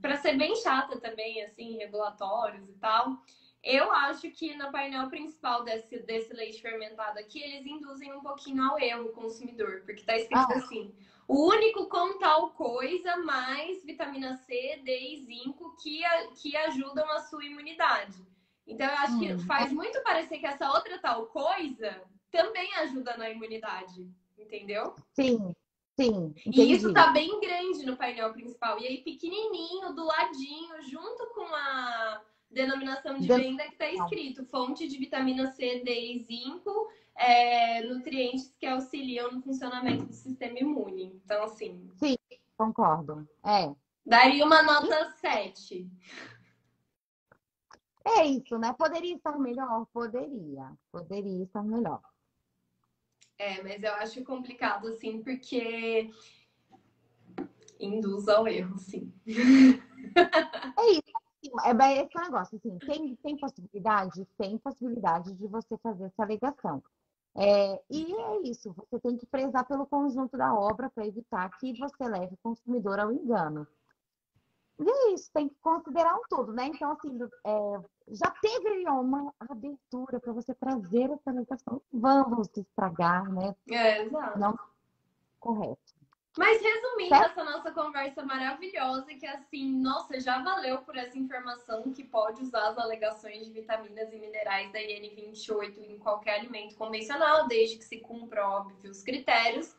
pra ser bem chata também, assim, regulatórios e tal, Eu acho que no painel principal desse leite fermentado aqui, eles induzem um pouquinho ao erro o consumidor, porque tá escrito Ah, assim: o único com tal coisa, mais vitamina C, D e zinco que ajudam a sua imunidade. Então, eu acho que faz muito parecer que essa outra tal coisa também ajuda na imunidade, entendeu? sim, sim, E isso entendi. tá bem grande no painel principal. E aí, pequenininho, do ladinho, junto com a denominação de venda que tá Não, escrito fonte de vitamina C, D e zinco, nutrientes que auxiliam no funcionamento do sistema imune. Então, assim, sim, concordo. daria uma E nota 7. é isso, né? Poderia estar melhor? Poderia estar melhor. Mas eu acho complicado, assim, porque induz ao erro, sim. É isso. É bem esse negócio, assim, tem possibilidade de você fazer essa alegação. E é isso, você tem que prezar pelo conjunto da obra para evitar que você leve o consumidor ao engano. E é isso, tem que considerar um todo, né? Então, assim, já teve uma abertura para você trazer essa alegação. Vamos estragar, né? Exato. Não correto. Mas resumindo Certo? essa nossa conversa maravilhosa, que assim, nossa, já valeu por essa informação que pode usar as alegações de vitaminas e minerais da IN28 em qualquer alimento convencional, desde que se cumpra, óbvio, os critérios.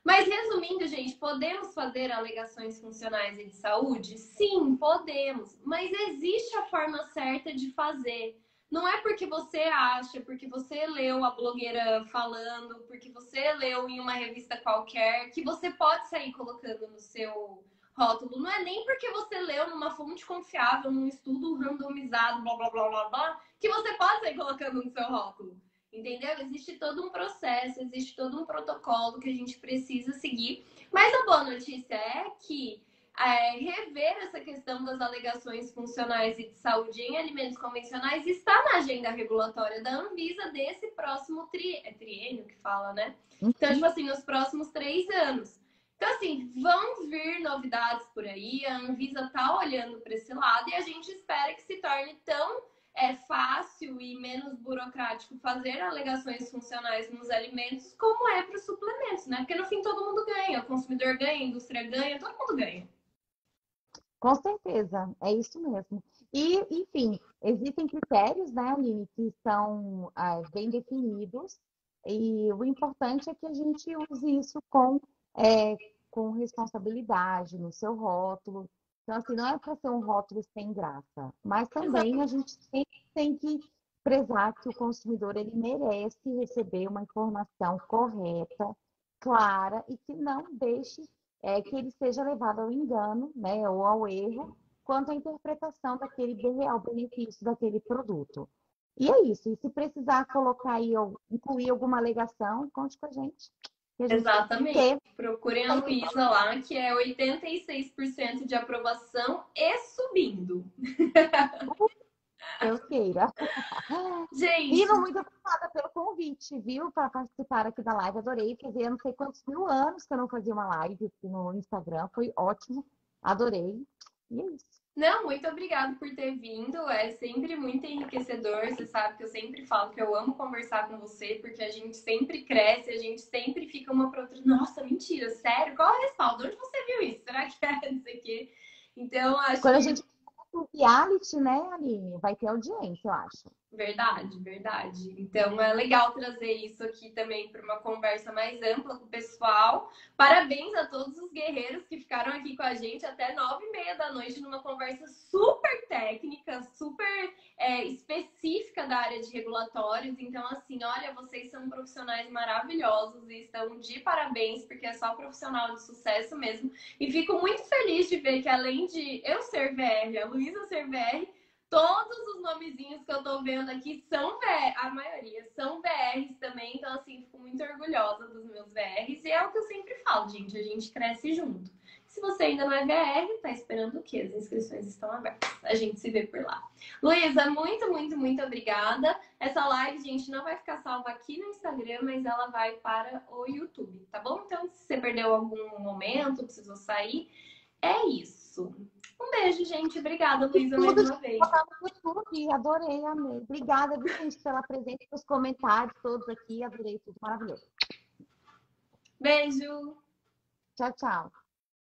Mas resumindo, gente, podemos fazer alegações funcionais e de saúde? Sim, podemos, mas existe a forma certa de fazer. Não é porque você acha, porque você leu a blogueira falando, porque você leu em uma revista qualquer, que você pode sair colocando no seu rótulo. Não é nem porque você leu numa fonte confiável, num estudo randomizado, blá blá blá blá blá, que você pode sair colocando no seu rótulo. Entendeu? Existe todo um processo, existe todo um protocolo que a gente precisa seguir. Mas a boa notícia é que rever essa questão das alegações funcionais e de saúde em alimentos convencionais está na agenda regulatória da Anvisa desse próximo triênio que fala, né? Então, tipo assim, nos próximos 3 anos. Então, assim, vão vir novidades por aí, a Anvisa tá olhando para esse lado e a gente espera que se torne tão fácil e menos burocrático fazer alegações funcionais nos alimentos como é para os suplementos, né? Porque no fim todo mundo ganha, o consumidor ganha, a indústria ganha, todo mundo ganha. Com certeza, é isso mesmo. E, enfim, existem critérios, né, Aline, que são bem definidos, e o importante é que a gente use isso é, com responsabilidade no seu rótulo. Então, assim, não é para ser um rótulo sem graça, mas também a gente tem que prezar que o consumidor ele merece receber uma informação correta, clara e que não deixe que ele seja levado ao engano, né, ou ao erro, quanto à interpretação daquele real benefício daquele produto. E é isso. E se precisar colocar aí ou incluir alguma alegação, conte com a gente. Que a gente Exatamente. teve. Procurem a Luísa lá, que é 86% de aprovação e subindo. Deus queira. Gente, Ivo, muito obrigada pelo convite, viu? Para participar aqui da live. Adorei fazer. Eu não sei quantos mil anos que eu não fazia uma live aqui no Instagram. Foi ótimo. Adorei. E é isso. não, muito obrigada por ter vindo. É sempre muito enriquecedor. Você sabe que eu sempre falo que eu amo conversar com você, porque a gente sempre cresce, a gente sempre fica uma para outra. Nossa, mentira, sério? Qual é o respaldo? Onde você viu isso? Será que é? Não sei o quê. Então, acho Quando a que gente o reality, né, Aline? Vai ter audiência, eu acho. verdade, verdade. Então é legal trazer isso aqui também para uma conversa mais ampla com o pessoal. Parabéns a todos os guerreiros que ficaram aqui com a gente até 9h30 da noite numa conversa super técnica, super específica da área de regulatórios. Então, assim, olha, vocês são profissionais maravilhosos e estão de parabéns, porque é só profissional de sucesso mesmo. E fico muito feliz de ver que além de eu ser VR, a Luísa ser VR, todos os nomezinhos que eu tô vendo aqui são VR, a maioria são VRs também, então assim, fico muito orgulhosa dos meus VRs e é o que eu sempre falo, gente, a gente cresce junto. Se você ainda não é VR, tá esperando o quê? As inscrições estão abertas, a gente se vê por lá. Luísa, muito, muito, muito obrigada. Essa live, gente, não vai ficar salva aqui no Instagram, mas ela vai para o YouTube, tá bom? Então, se você perdeu algum momento, precisou sair, é isso. Um beijo, gente. Obrigada, Luísa, mais Tudo uma vez. botar no YouTube, adorei, amei. Obrigada, Vicente, pela presença, pelos comentários todos aqui, adorei, tudo maravilhoso. Beijo! Tchau, tchau.